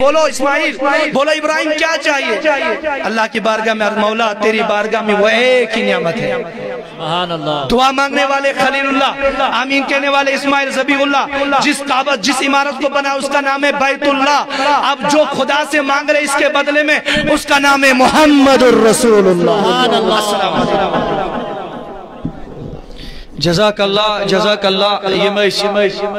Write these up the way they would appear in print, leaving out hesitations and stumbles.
بولو اسماعیل، بولو ابراہیم کیا چاہیے؟ اللہ کی بارگاہ میں مولا تیری بارگاہ میں وہ ایک ہی نعمت ہے۔ سبحان اللہ۔ دعا مانگنے والے خلیل اللہ، آمین کہنے والے اسماعیل ذبیح اللہ، جس کعبہ جس عمارت کو بنا اس کا نام ہے بیت اللہ۔ اب جو خدا سے مانگ رہے اس کے بدلے میں اس کا نام ہے محمد الرسول اللہ۔ سبحان اللہ۔ السلام علیکم۔ جزاک اللہ یہ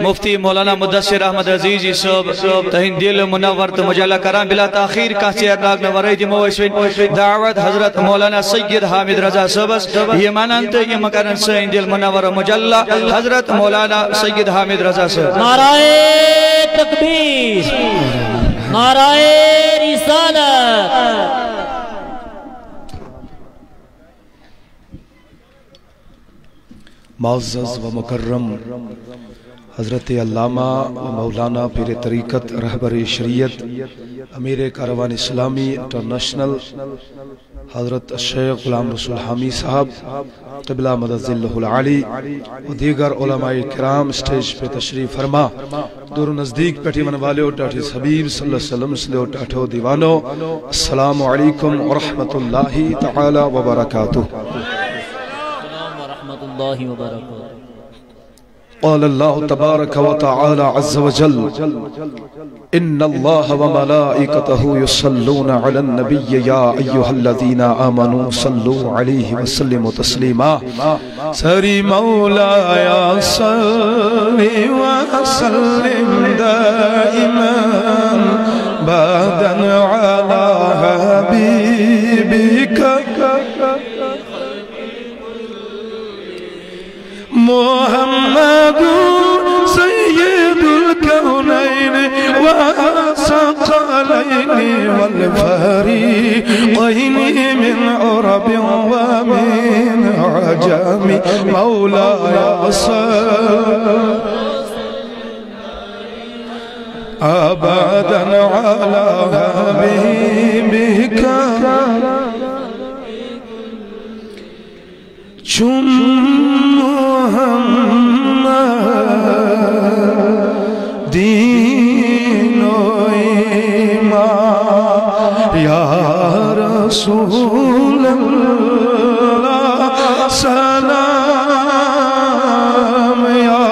مفتی مولانا مدثر احمد عزیزی صاحب تہند دل منور تو مجلہ کرام بلا تاخیر کاسی ارناگ میں ورائدی موشوین دعوت حضرت مولانا سید حامد رضا صاحب یہ مانند یہ مکرن سین دل منور مجلہ حضرت مولانا سید حامد رضا صاحب۔ نعرہ تکبیر، نعرہ رسالت۔ معزز و مکرم حضرت علامہ و مولانا پیر طریقت رہبر شریعت امیر کاروان اسلامی انٹرنیشنل حضرت شیخ غلام رسول حامی صاحب قبلہ مدد ذلہ العالی و دیگر علماء کرام سٹیج پہ تشریف فرما، دور و نزدیک پیٹھی من والے ڈاٹھی حبیب صلی اللہ علیہ وسلم سے ڈاٹھو دیوانو، السلام علیکم ورحمت اللہ تعالی وبرکاتہ۔ اللہ وبرکاتہ۔ قال اللہ تبارک و تعالی عز و جل ان اللہ و ملائکتہ یصلون علی النبی یا ایہا الذین آمنوا صلوا علیہ وسلم تسلیما۔ سری مولایا صلی وسلم دائما بعدن علی حبیبک محمد سید الکونین والثقلین والفریقین من عرب ومن عجم مولایا صل ابدا علی حبیبک چون دین و ایمان یا رسول اللہ سلام یا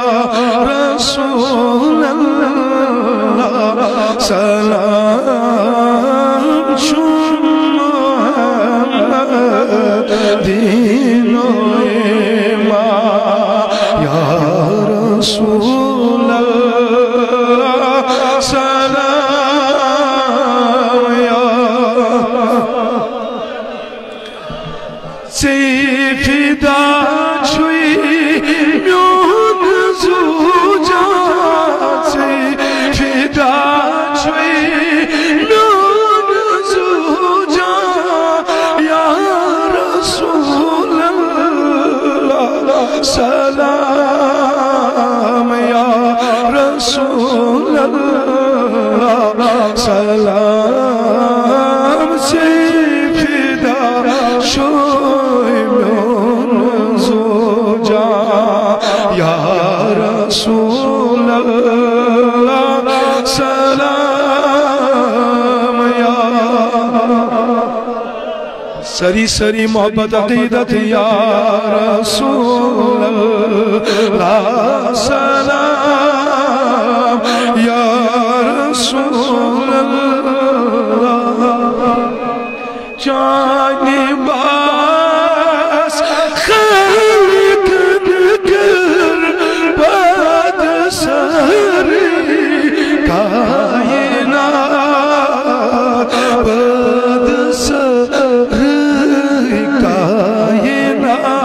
رسول اللہ سلام چون محمد دین و ایمان یا رسول اللہ سلام یا سیفدہ چھوئی میون زوجہ سیفدہ چھوئی میون زوجہ یا رسول اللہ سلام یا رسول اللہ سلام سیفدہ شوئی میون زوجہ یا رسول اللہ سلام یا سری سری محبت عقیدت یا رسول اللہ سلام یا رسول اللہ جانی باس خلق نگر باد سری کائنات باد سری کائنات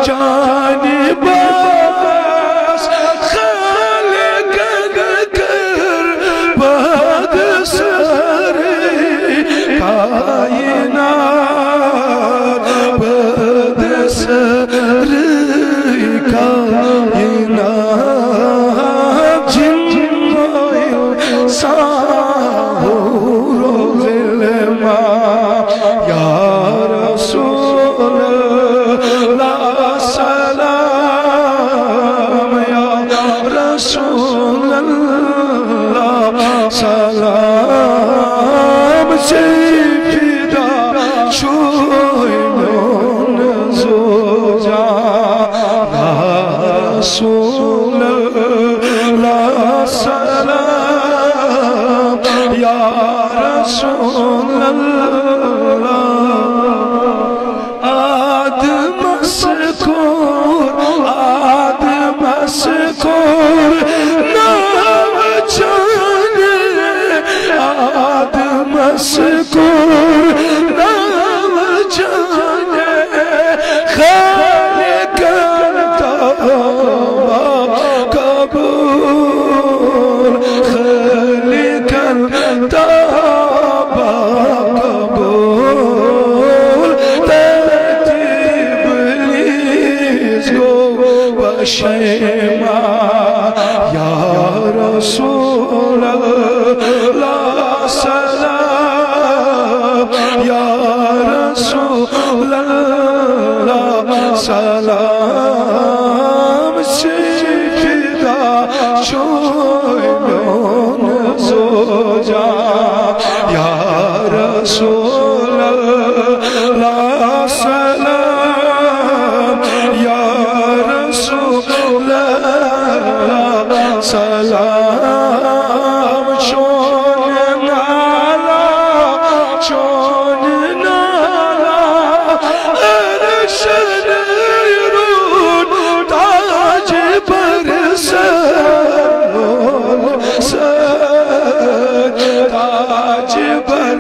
جانی باس خلق نگر باد سری کائنات باد سری کائنات جن و انسان و ظلما یا رسول اللہ سلام یا رسول اللہ یا رسول اللہ آدم مسکور نام جانے آدم مسکور نام جانے خالق توبہ قبول خالق توبہ قبول ترتیب لیز گو بشیما یا رسول اللہ سلام یا رسول اللہ سلام سیدہ شویون زوجا یا رسول اللہ سلام یا رسول اللہ سلام چون نالا ارشد رون تاج پر تاج پر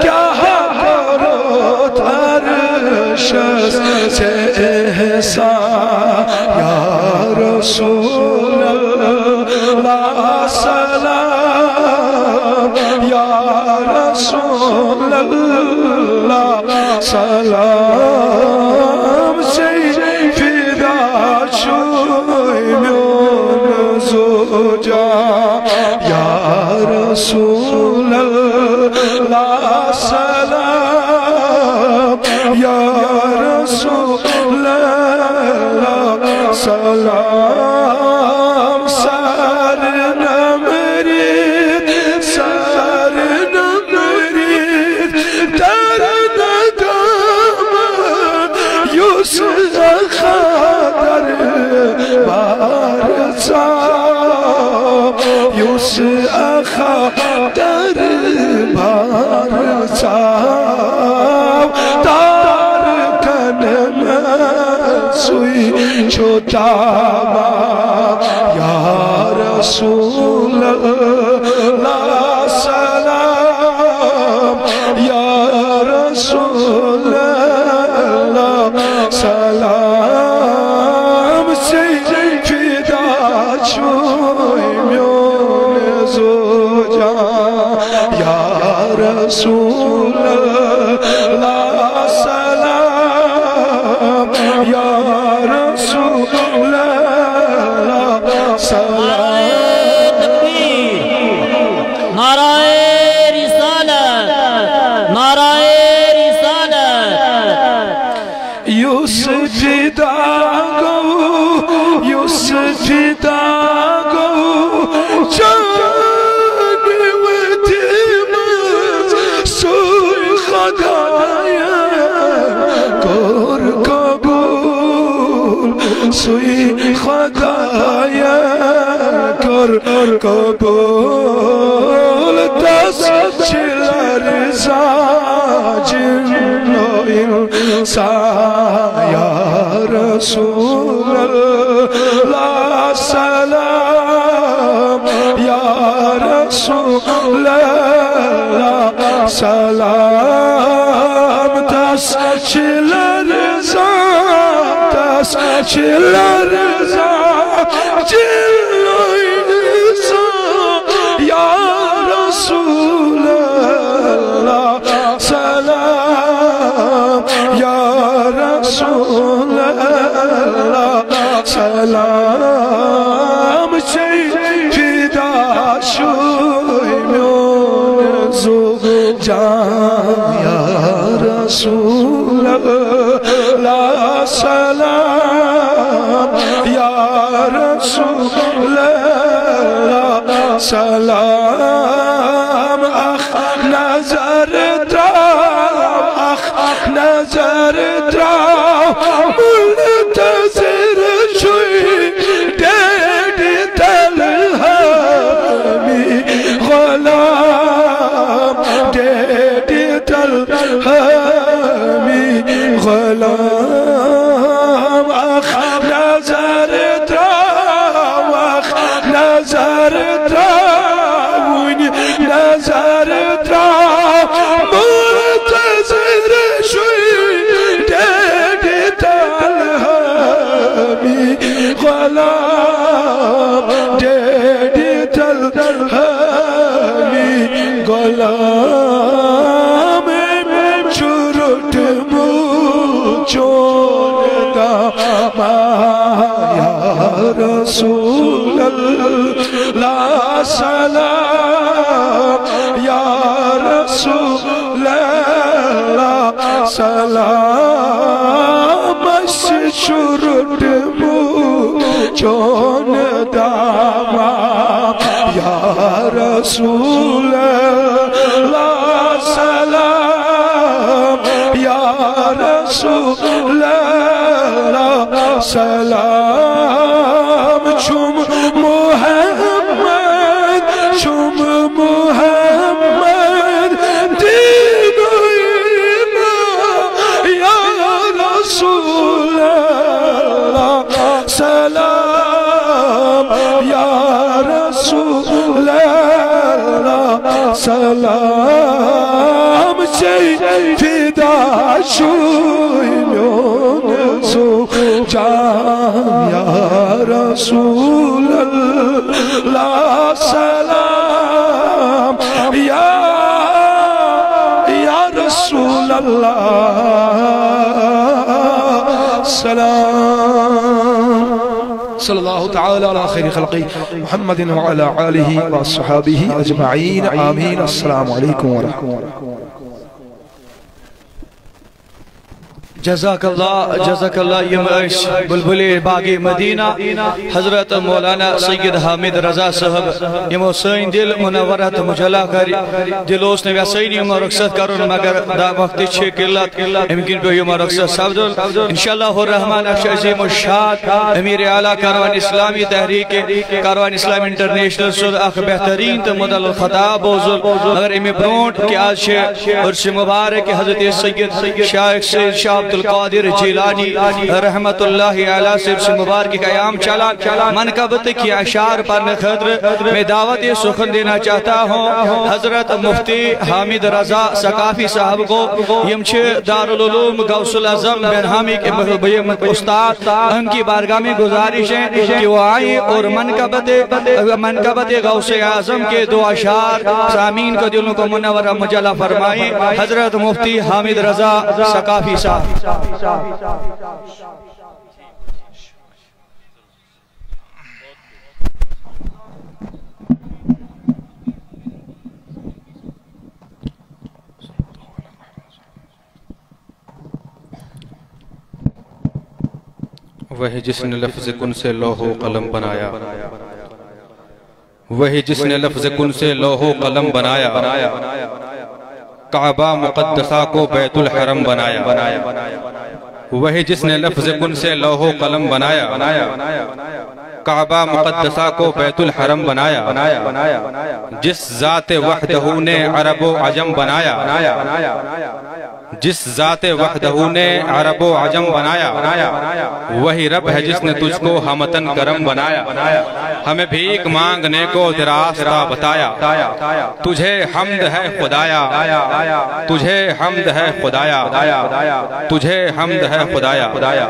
کیا کرو ترشد سے احسان یا رسول اللہ سلام یا رسول اللہ سلام سیدہ شویون زوجا یا رسول اللہ سلام یا رسول اللہ سلام سر نمرید در ندام یوسف خادر بارزا یوسف خادر بارزا سوئی چھوٹا یا رسول اللہ سلام یا رسول اللہ سلام سیدہ شویون زوجا یا رسول اللہ سلام یا رسول اللہ سلام نعرہ رسالت نعرہ رسالت یوسف داغو جان ودیمت سوی خدایا کر قبول سوی خدایا کر قبول دست چلر زاجن و انسان یا رسول اللہ سلام یا رسول اللہ سلام دست چلر زاجن و انسان یا رسول اللہ سلام یا رسول اللہ سلام سیدہ شویون زوجا یا رسول اللہ سلام یا رسول اللہ سلام اخ نظر دراو منتظر شوی ڈیڈی نظر تراون نظر تراون منتظر شوی ڈیڈی تلہمی غلام ڈیڈی تلہمی غلام چرٹ چون داما یا رسول اللہ سلام یا رسول اللہ سلام چرٹ چون داما یا رسول اللہ سلام یا رسول اللہ سلام چم محمد دین و ایمان یا رسول اللہ سلام یا رسول اللہ سلام چی فدا شوی میون سو جان یا رسول اللہ سلام یا رسول اللہ سلام صلی اللہ تعالی علی خیر خلقی محمد وعلی آلہ وصحابہ اجمعین آمین السلام علیکم ورحمۃ اللہ جزاک اللہ یمش بلبلی باغی مدینہ حضرت مولانا سید حامد رضا صاحب یمو سین دل منورت مجلا کر دلوس نے ویسین یمو رخصت کرن مگر دا وقت چھ قلت امکن پہ یمو رخصت سبدل انشاءاللہ الرحمن عظیم الشاد امیر اعلیٰ کاروان اسلامی تحریک کاروان اسلام انٹرنیشنل صد اخ بہترین تو مدل خطاب بوزل مگر امی برونٹ کی آج عرص مبارک حضرت سید شاہ شاہ عبدالقادر جیلانی رحمت اللہ علیہ سے مبارک قیام چلا منقبت کی اشعار پر خطر میں دعوت سخن دینا چاہتا ہوں حضرت مفتی حامد رضا ثقافی صاحب کو یمچے دارالعلوم غوث العظم بن حامی کے استاد ان کی بارگاہ میں گزارش ہے کہ وہ آئیں اور منقبت غوث اعظم کے دو اشعار سامین کو دلوں کو منور مجلہ فرمائیں حضرت مفتی حامد رضا ثقافی صاحب وہی جس نے لفظ کن سے لوح و قلم بنایا وہی جس نے لفظ کن سے لوح و قلم بنایا کعبہ مقدسہ کو بیت الحرم بنایا وہی جس نے لفظ کن سے لوح و قلم بنایا کعبہ مقدسہ کو بیت الحرم بنایا جس ذات وحدہ نے عرب و عجم بنایا جس ذات وحدہ نے عرب و عجم بنایا وہی رب ہے جس نے تجھ کو ہمتن کرم بنایا ہمیں بھیک مانگنے کو راستہ بتایا تجھے حمد ہے خدایا تجھے حمد ہے خدایا تجھے حمد ہے خدایا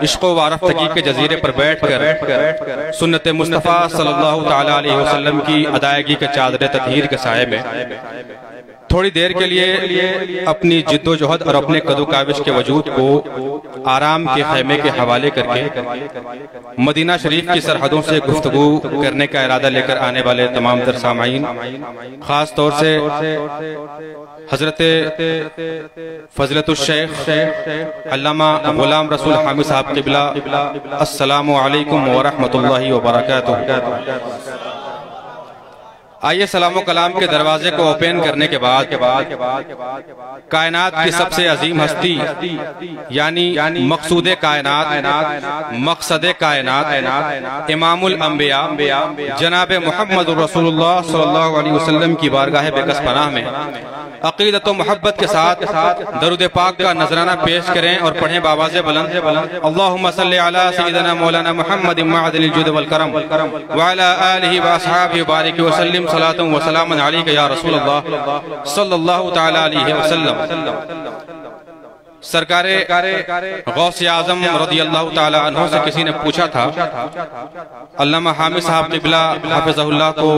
عشق و وارفتگی کے جزیرے پر بیٹھ کر سنت مصطفیٰ صلی اللہ تعالیٰ علیہ وسلم کی ادائیگی کے چادر تطہیر کے سائے میں تھوڑی دیر کے لیے اپنی جد و جہد اور اپنے قد و کاوش کے وجود کو آرام کے خیمے کے حوالے کر کے مدینہ شریف کی سرحدوں سے گفتگو کرنے کا ارادہ لے کر آنے والے تمام تر سامعین خاص طور سے حضرت فضلت الشیخ علامہ غلام رسول حامد صاحب قبلہ السلام علیکم ورحمۃ اللہ وبرکاتہ آئیے سلام و کلام کے دروازے کو اوپن کرنے کے بعد کائنات کی سب سے عظیم ہستی یعنی مقصود کائنات مقصد کائنات امام الانبیاء جناب محمد رسول اللہ صلی اللہ علیہ وسلم کی بارگاہ بے کس پناہ میں عقیدت و محبت کے ساتھ درود پاک کا نذرانہ پیش کریں اور پڑھیں بآواز بلند اللہم صلی علی سیدنا مولانا محمد معدن الجود والکرم وعلی آلہ واصحابہ بارک وسلم صلاۃ و سلام علیک یا رسول اللہ صلی اللہ تعالی علیہ وسلم۔ سرکار غوث اعظم رضی اللہ تعالی عنہ سے کسی نے پوچھا تھا، علامہ حامد صاحب قبلہ حافظہ اللہ کو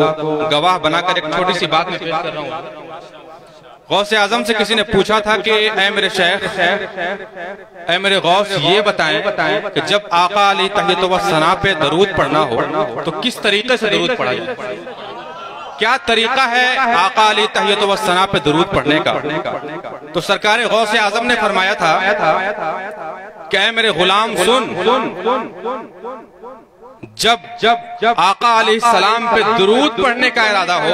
گواہ بنا کر ایک چھوٹی سی بات میں پیش کر رہا ہوں۔ غوث اعظم سے کسی نے پوچھا تھا کہ اے میرے شیخ، اے میرے غوث، یہ بتائیں کہ جب آقا علیہ تحیت و ثنا پہ درود پڑھنا ہو تو کس طریقے سے درود پڑھا جائے؟ کیا طریقہ ہے آقا علیہ تحیت و ثنا پہ درود پڑھنے کا؟ تو سرکار غوث اعظم نے فرمایا تھا کہ اے میرے غلام سن، جب آقا علیہ السلام پہ درود پڑھنے کا ارادہ ہو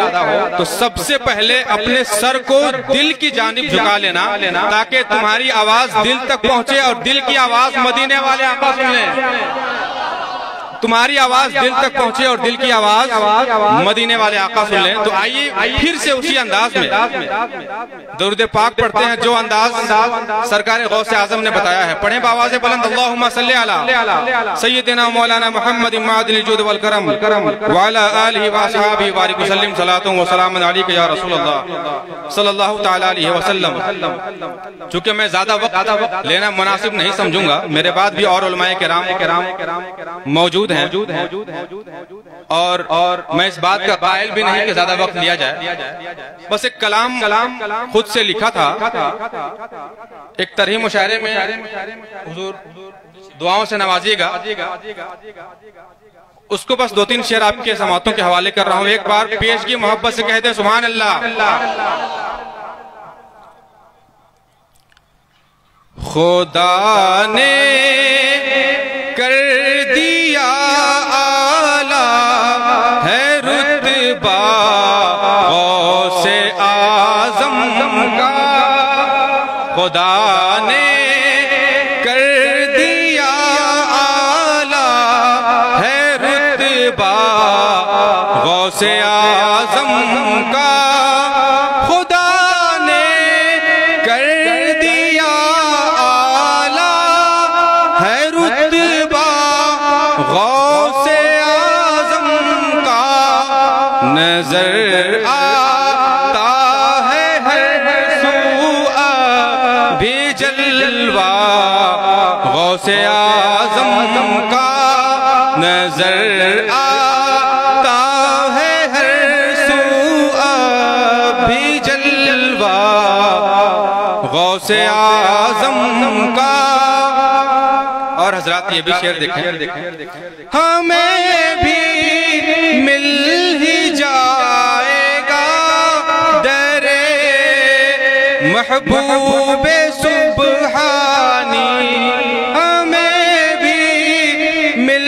تو سب سے پہلے اپنے سر کو دل کی جانب جھکا لینا تاکہ تمہاری آواز دل تک پہنچے اور دل کی آواز مدینے والے آقا سن لیں۔ تمہاری آواز دل تک پہنچے اور دل کی آواز مدینے والے آقا سن لیں۔ تو آئیے پھر سے اسی انداز میں درود پاک پڑھتے ہیں جو انداز سرکار غوث اعظم نے بتایا ہے۔ پڑھیں بآواز بلند اللہم صلی علی سیدنا مولانا محمد معدن الجود والکرم وعلی آلہ واصحابہ بارک وسلم صلاۃ و سلام علیک یا رسول اللہ صلی اللہ تعالی علیہ وسلم۔ چونکہ میں زیادہ وقت لینا مناسب نہیں سمجھوں گا، میرے بعد بھی اور علماء کرام موجود ہیں اور میں اس بات کا قائل بھی نہیں کہ زیادہ وقت لیا جائے، بس ایک کلام خود سے لکھا تھا ایک ترہیم مشاعرے میں، حضور دعاؤں سے نوازیے گا، اس کو بس 2-3 شعر آپ کے سماعتوں کے حوالے کر رہا ہوں۔ ایک بار پیشگی محبت سے کہتے ہیں سبحان اللہ۔ خدا نے کر دیا اعلیٰ ہے رتبہ غوث اعظم کا، خدا نے کر دیا اعلیٰ ہے رتبہ غوث اعظم کا، خدا نے کر دیا اعلیٰ ہے رتبہ غوث اعظم کا، نظر آتا ہے ہر سو بھی جلوہ غوث اعظم کا، نظر آتا ہے ہر سو بھی جلوہ غوث اعظم کا۔ اور حضرات یہ بھی شعر دیکھیں، ہمیں بھی مل ہی جائے گا در محبوب سبحانی، ہمیں بھی مل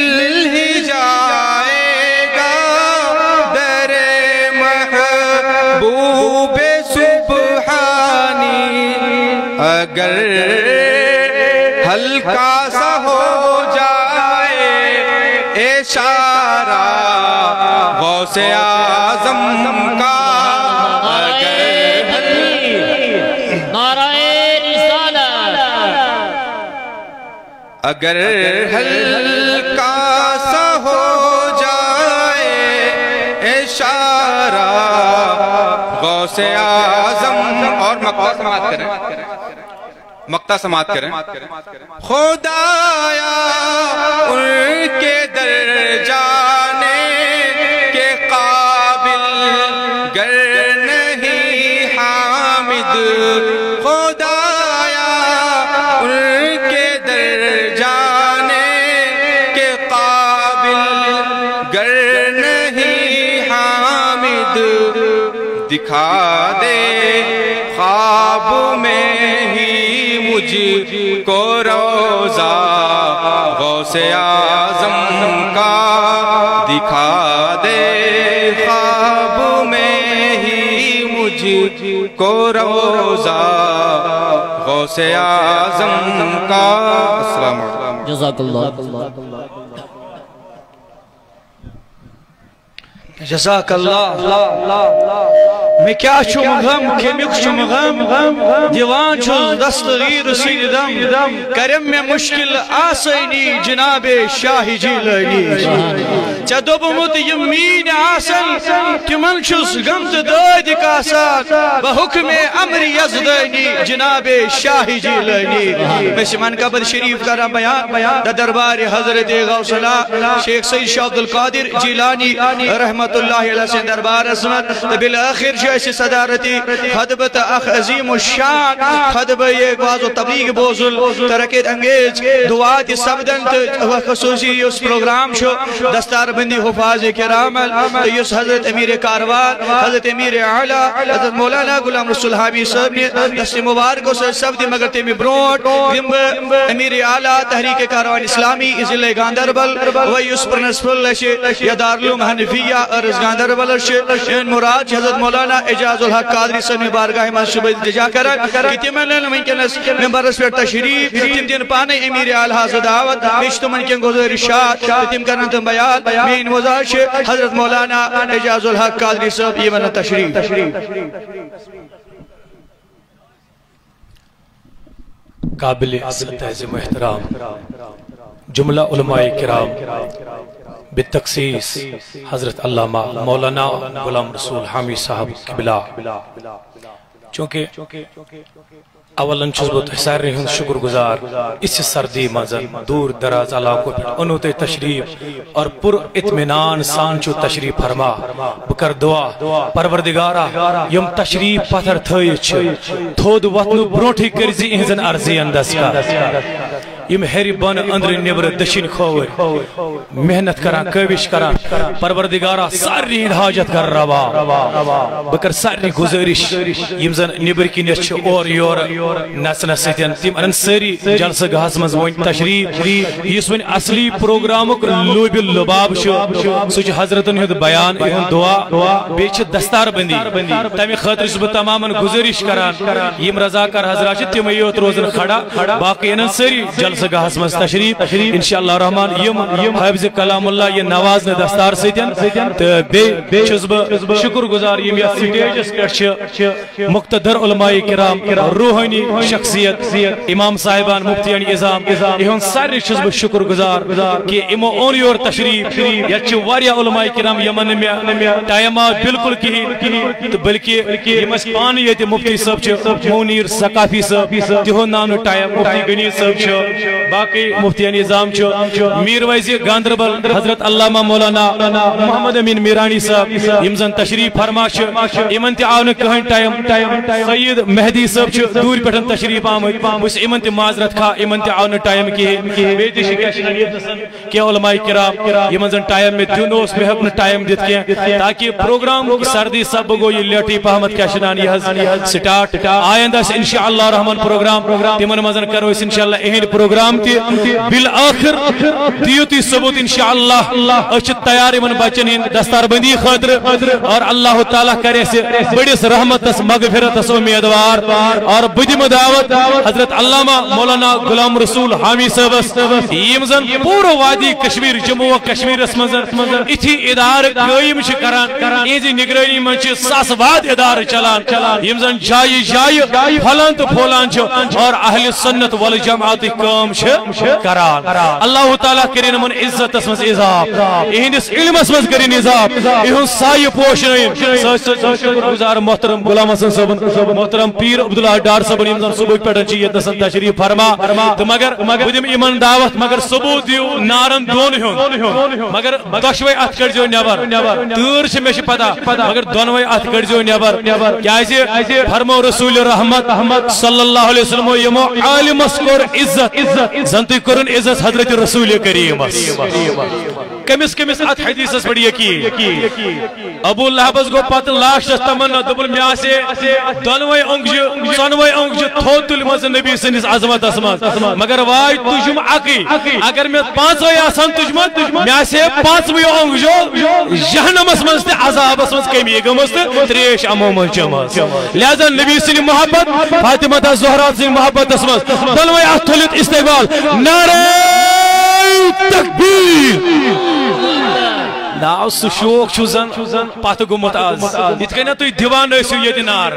ہی جائے گا در محبوب سبحانی، اگر ہلکا سا ہو جائے اشارہ غوث اعظم کا، اگر ہلکا سا ہو جائے اشارہ غوث اعظم، اور مقطع سماعت کریں، مقطع سماعت کریں، خدایا ان کے در جانے کے قابل گر نہیں حامد، خدایا ان کے در جانے کے قابل گر نہیں حامد، دکھا دے خواب میں ہی مجھ کو روضہ غوث اعظم کا، دکھا دے خواب میں ہی مجھ کو روضہ غوث اعظم کا۔ السلام علیکم، جزاک اللہ۔ جزاک اللہ میں کیا چھم غم کمیک چھم غم دیوان چھس دستگیر سید دم کرم میں مشکل آسینی جناب شاہ جیلانی چا دوبمت یمین آسن تمن چھس غم داد کاسان بحکم امر یزدانی جناب شاہ جیلانی میں سمان قبر شریف کرا بیان دا دربار حضرت غوثنا شیخ سید شاہ عبدالقادر جیلانی رحمت اللہ علیہ سے دربار اسمت بالآخر جیسے صدارتی خطبت اخ عظیم الشان خطبہ یہ واضح و تبلیغ بوزل ترکت انگیز دعات سبدن خصوصی اس پروگرام شو دستار بندی حفاظ کرام یس حضرت امیر کاروان حضرت امیر اعلیٰ حضرت مولانا غلام رسول حامی صاحب نے دست مبارکوں سے سبدی مگر تیمی بروٹ امیر اعلیٰ تحریک کاروان اسلامی ضلع گاندربل و یس پرنسپل یا دارالعلوم حنفیہ ارز گاندربل ان مراد حضرت مولانا اجاز الحق قادری صاحب بارگاہ منصوبہ التجا کرن تمن ممکنس ممبرس پر تشریف تم دن پانے امیر اعلیٰ دعوت بیش تمن کن گزارشات تم کرن تم بیان مین وزاش حضرت مولانا اجاز الحق قادری صاحب یہ من تشریف قابل عزت عظیم احترام جملہ علماء کرام بالتخصیص حضرت علامہ مولانا غلام رسول حامی صاحب قبلہ چونکہ اولن چھس بہت سارے ہند شکر گزار اس سردی منظر دور دراز علاقوں پر انہوں تے تشریف اور پر اطمینان سانچو تشریف فرما بکر دعا پروردگارا یم تشریف پتھر تھوئی تھود وطنو بروٹھی کرزی انزن عرضی اندس کا یم ہیری بن اندر نبر دشین کھوئے محنت کران کوشش کران پروردگارا ساری حاجت کر روا بکر ساری گزارش یم زن نبر کی نچ اور یور نسل ستین تیم ان سری جلسہ گاہس مز وین تشریف یس وین اصلی پروگرامک لوب لباب شو سوچ حضرتن ہد بیان اہم دعا بیچ دستار بندی تمی خاطر اس تماما گزارش کران یم رضاکار حضرات تیم یوت روزن کھڑا باقی ان سری جلسہ گاہس مز تشریف انشاءاللہ الرحمن یم حافظ کلام اللہ یہ نواز نے دستار ستین بے چزب شکر گزار یم یا سٹیجس پر مقتدر علماء کرام روحانی شخصیت امام صاحبان مفتیان اعظام یہ سارے چزب شکر گزار کہ امو اون یور تشریف یہ واریا علماء کرام یمن میں ٹائمات بالکل کہیں بلکہ یم اس پانی یہ مفتی صاحب مونیر ثقافی صاحب تہو نام ٹائم مفتی غنی صاحب باقی مفتیان اعظام میر ویزی گاندربل حضرت علامہ مولانا محمد امین میرانی صاحب یمزن تشریف فرما یمن تہ آو کہین ٹائم سید مہدی صاحب دور پٹھن تشریف آمد بس یمن تہ معذرت کھا یمن تہ آو ٹائم کہین بیتی کہ علماء کرام یمن زن ٹائم میں دیون اس میں ہم ٹائم دت کیا تاکہ پروگرام سردی سب گو یہ لیٹی پہمت کشنان یہ سٹارٹ آئندہ انشاءاللہ الرحمن پروگرام تمن مزن کرو اس انشاءاللہ اہن پروگرام تی بالآخر دیوتی ثبوت انشاءاللہ اچھ تیار من بچن دستار بندی خاطر اور اللہ تعالیٰ کرے سے بڑی رحمت مغفرت امیدوار اور بدم دعوت حضرت علامہ مولانا غلام رسول حامی صاحب یمزن پورا وادی کشمیر جموں و کشمیر اسمنظر اتھی ادار قائم کران ایزی نگرانی من ساس واد ادار چلان یمزن جائی پھلان تو پھولان اور اہل سنت والجماعت کام کران اللہ تعالیٰ کرین من عزت اسمز اضاب اہندس علم اسمز کرین اضاب اہن سائی پوشنین شکر گزار محترم غلام حسن صاحب محترم پیر عبداللہ ڈار صاحب یمزن صبح پیٹھن چیت نسل تشریف فرما تو مگر بدم ایمان دعوت مگر ثبوت دیو نارن دون ہون مگر دشوے ات کڑ جو نیبر تور چھ مے پتہ مگر دونوے ات کڑ جو نیبر کیازِ فرمو رسول رحمت صلی اللہ علیہ وسلم یمو عالم اسکور عزت زنتی کرن عزت حضرت رسول کریم کمس ات حدیث اس بڑی یقین ابو لہب گو پت لاش تمنا دبل میا سے دونوے انگج تھوتل مز نبی سنس عظمت اسمت مگر وای تجم اکی اگر میں پانچوے آسان تجمت میا سے پانچوے انگجو جہنم اسمت عذاب اسمت کمی گمست تریش اموم چمس لہذا نبی سن محبت فاطمہ زہرا سن محبت اسمت دونوے اتھلت استقبال نعرہ تکبیر ناو سو شوق چھو زن پات گمت آز اتکینا تو دیوان ایسو یہ نار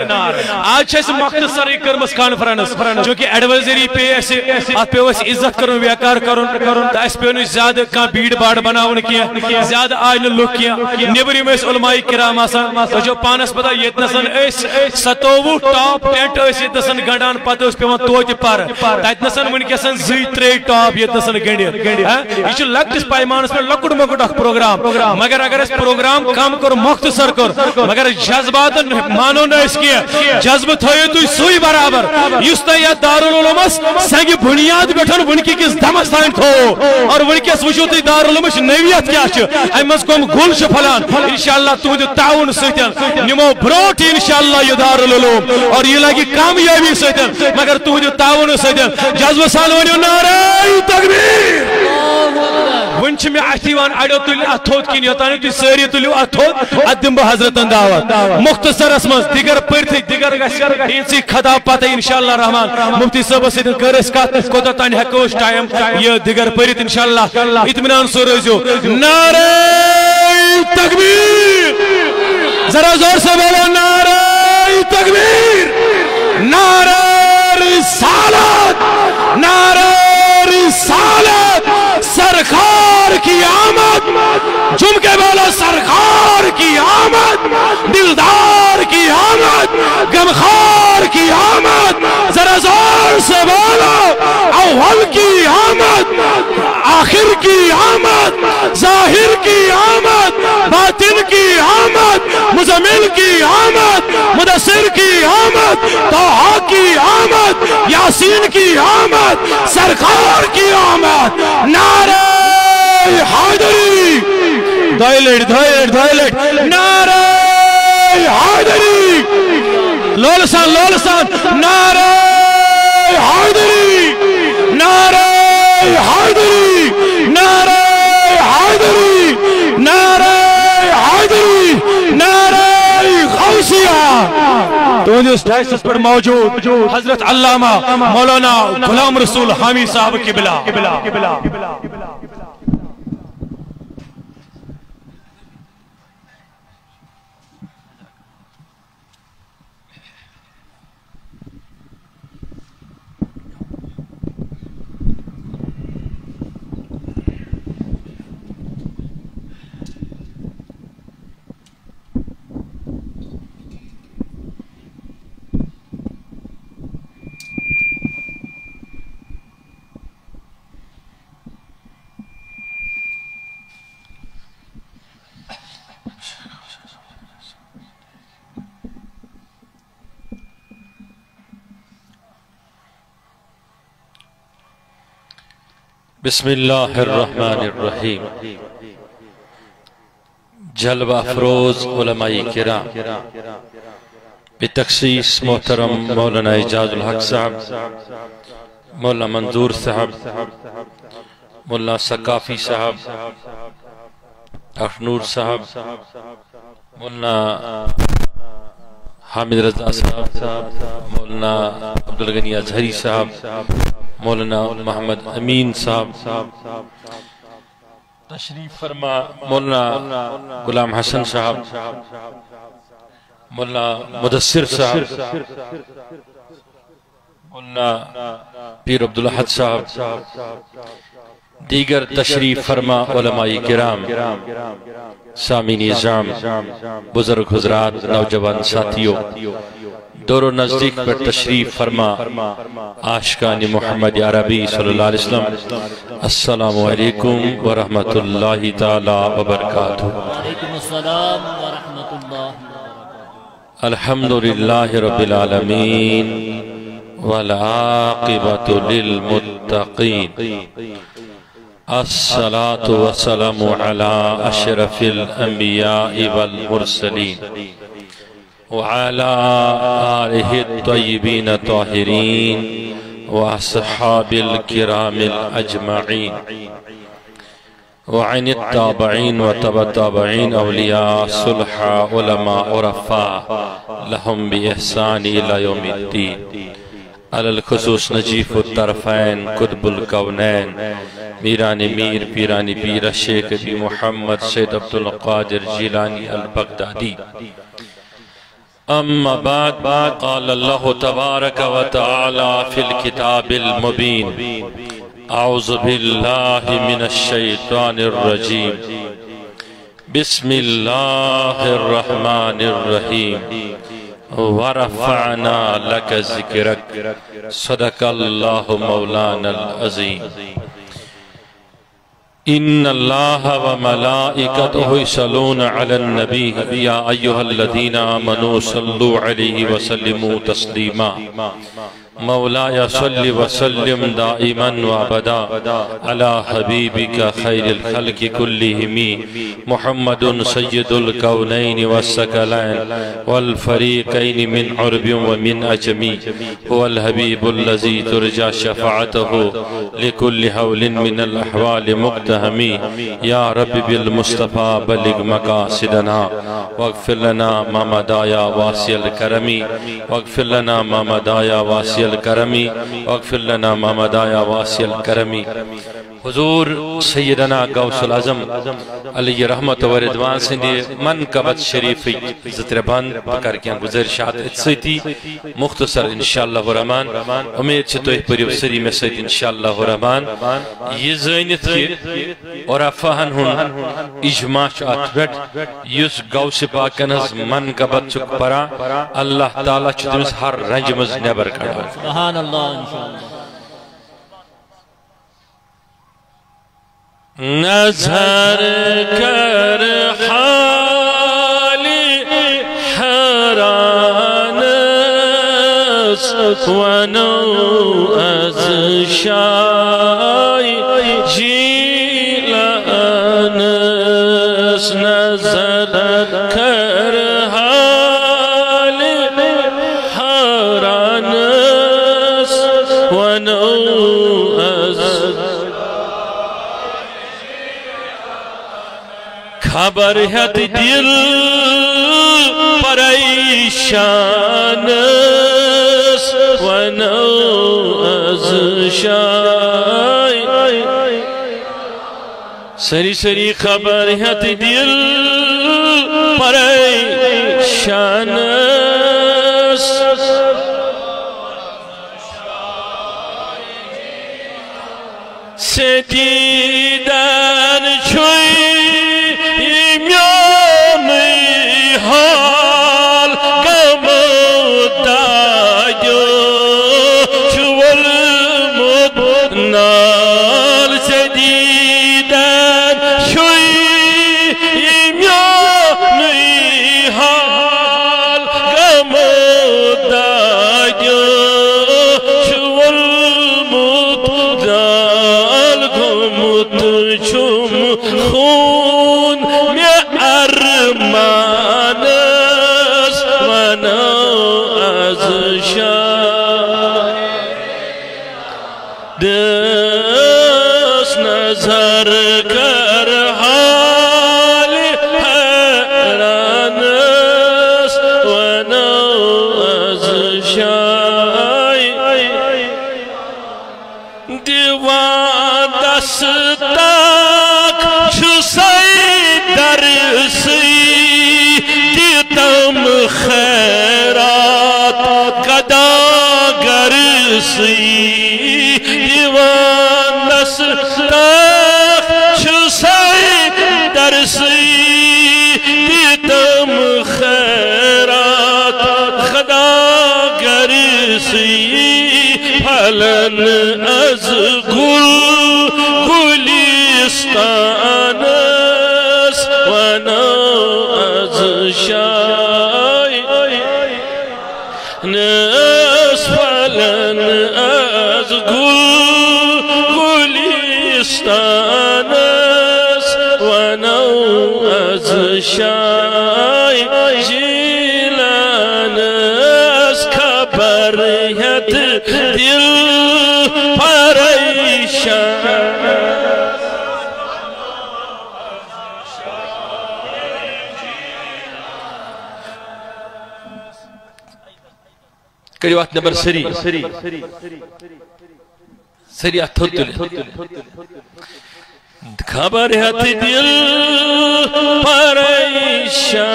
آج چھے سے مختصر کرمس کانفرنس جو کہ ایڈوائزری پہ ایسے آت پہ ویسے عزت کرن ویاکار کرن تا اس پہ انہوں زیادہ کان بھیڑ باڑ بناون کیا زیادہ آئین لوگ کیا نیبری میں اس علماء کرام آسان تو جو پانس پتا یہ اتنسن اس 27 ٹاپ ٹینٹ اس اتنسن گنڈان پتا اس پہ وہاں توجہ پر تا اتنسن من کسن زی 3 ٹاپ یہ اتنسن گنڈیر یہ چھو لگتس پائمانس پر لکڑ مکڑ اخ پروگرام مگر اگر اس پروگرام کم کر مختصر کر مگر جذبات مانو نہ اس کیا جذب تھوئے تو سوئی برابر یستا یا دارالعلومس سنگی بنیاد بیٹھن ونکی کس دمستان تھو اور ونکی اس وجود دارالعلومس نویت کیا چھو ایمز کم گل شفلان انشاءاللہ تو دے تعاون سیتن نمو بروٹی انشاءاللہ یہ دارالعلوم اور یہ لگی کامیابی سیتن مگر تو دے تعاون سیتن جذب سالونی نعرہ تکبیر ونچ میں احتیوان اڑو تلی اتھوت کی نیتانی تی سری تلیو اتھوت ادم با حضرت انداوات مختصر اسمز دیگر پرتی دیگر انسی خدا پاتا انشاءاللہ رحمان مفتی صاحب سیدن کرس کات کوتا تانی حکوش ٹائم یہ دیگر پرت انشاءاللہ اتمنان سو رزیو نعرہ تکبیر ذرا زور سے بولو نعرہ تکبیر نعرہ رسالت نعرہ رسالت سرکار کی آمد جم کے بولو سرکار کی آمد دلدار کی آمد غمخوار کی آمد ذرا زور سے بولو اول کی آمد آخر کی آمد ظاہر کی آمد باطن کی آمد مزمل کی آمد مدثر کی آمد طہا کی آمد یاسین کی آمد سرکار کی آمد نعرہ حیدری دائلٹ نعرہ حیدری لولسان نعرہ حیدری نعرہ حیدری نعرہ حیدری نعرہ حیدری نعرہ غوثیہ تو اس ڈائسس پر موجود حضرت علامہ مولانا غلام رسول حامی صاحب قبلہ بسم اللہ الرحمن الرحیم جلوہ افروز علماء کرام بتخصیص محترم مولانا اعجاز الحق صاحب مولانا منظور صاحب مولانا ثقافی صاحب اخنور صاحب مولانا حامد رضا صاحب مولانا عبدالغنی ازہری صاحب مولانا محمد امین صاحب تشریف فرما مولانا غلام حسن صاحب مولانا مدثر صاحب مولانا پیر عبدالحد صاحب دیگر تشریف فرما علماء کرام سامعین نظام بزرگ حضرات نوجوان ساتھیوں دور و نزدیک پر تشریف فرما عاشقان محمد عربی صلی اللہ علیہ وسلم السلام علیکم ورحمت اللہ تعالی وبرکاتہ وعلیکم السلام ورحمت اللہ الحمدللہ رب العالمین والعاقبۃ للمتقین الصلاة والسلام على أشرف الأنبياء والمرسلين وعلى آله الطيبين الطاهرين وأصحاب الكرام الأجمعين وعن التابعين وتبع التابعين أولياء صلح علماء عرفاء لهم بإحسان إلى يوم الدين علی الخصوص نجیف الطرفین قطب الکونین میران میر پیرانی پیر شیخ ابی محمد سید عبدالقادر جیلانی البغدادی اما بعد قال اللہ تبارک و تعالی فی الکتاب المبین اعوذ باللہ من الشیطان الرجیم بسم اللہ الرحمن الرحیم ورفعنا لك ذکرک صدق اللہ مولانا العظیم ان اللہ وملائکتہ یصلون علی النبی یا ایہا الذین آمنوا صلوا علیہ وسلموا تسلیما مولاي صل وسلم دائما وابدا على حبيبك خير الخلق كلهم محمد سيد الكونين والثقلين والفريقين من عرب ومن عجم هو الحبيب الذي ترجى شفاعته لكل حول من الأحوال مقتهم يا رب بالمصطفى بلغ مقاصدنا واغفر لنا ما مضى يا واسع الكرم واغفر لنا ما مضى يا واسع الکرمی واغفر لنا ما مضى یا واسع الکرمی حضور سیدنا غوث العظم علی رحمت و رضوان سندی منقبت شریفی زتربان بکر کیا گزرشات اتسیتی مختصر انشاءاللہ ورحمان امید چھتوی پریو سری میں سید انشاءاللہ ورحمان یہ زینت کی اور افاہن ہن اجماع اتبٹ یس غوث پاکن از منقبت چک پرا اللہ تعالیٰ چھتمس ہر رنجمز نیبر کڑا سبحان اللہ انشاءاللہ نظر کر حالی حیران ونو از شای جیلان نظر کر حالی حیران ونو از خبر ہے دل پریشان ونو از شای سری سری خبر ہے دل پریشان سے دیدن چھوئی دس نظر کر حال حیران ونو از شای دیوان دستاک شسی درسی دیتم خیرات قدا گرسی دیوان دستاک شسی درسی دیتم خیرات خدا گرسی پھلن از گل گلستان ونو از شای نس پھلن از گل گلستان ونو از شای جیلان از خبریت دل پریشان کریو ات نمبر سری سری ات تھوت تلی خبر ہت دل پریشان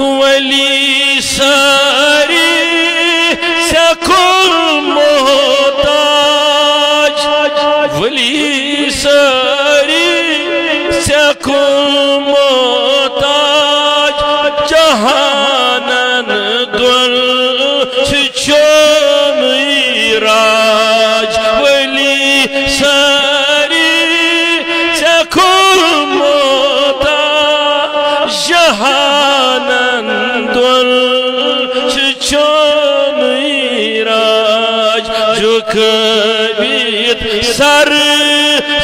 ولی ساری سکل محتاج ولی ساری سکل محتاج جہانن دل چون راج ولی ساری سکل محتاج جہانن دل چون راج جو کبیت سر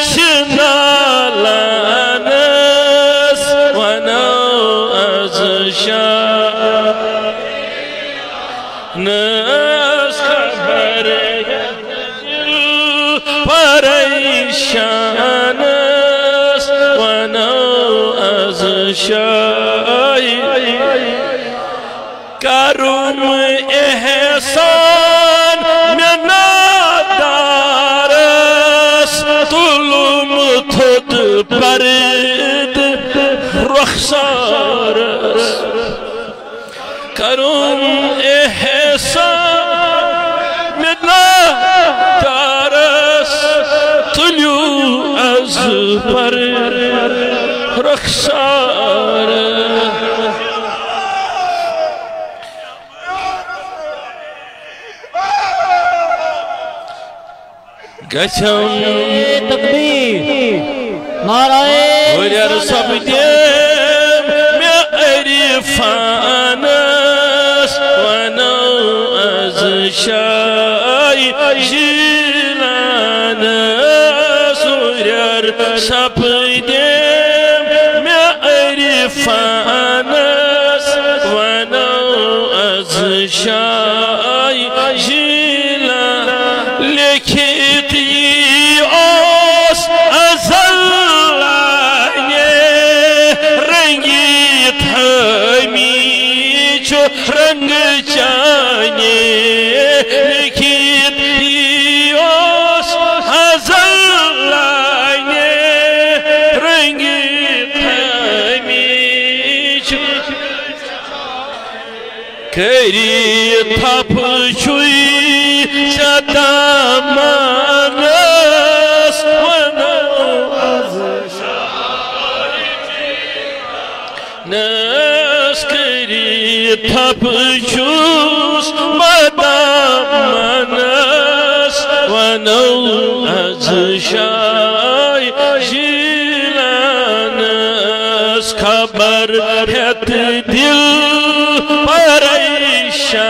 شنالانس ونو از شاہ نس خبر دل پریشانس ونو از شاہ کرم احسان منادارس تلم تھد پرد رخسارس کرم احسان منادارس تلیو از پرد رخسارس گچھم تکبیر نعرہ ورر سب دیم میں عرفانس ونو از شائی جیلانس ورر سب دیم میں عرفانس ونو از شائی جیلان لکھت رنگ چانے لکھت دیوس حضر لائنے رنگ تھمیچ کری تھپ چھوئی چتا مانس ونو از نس کری تھپ چھوس مدام منس ونو از شائی جیلانس خبر ہت دل پریشانس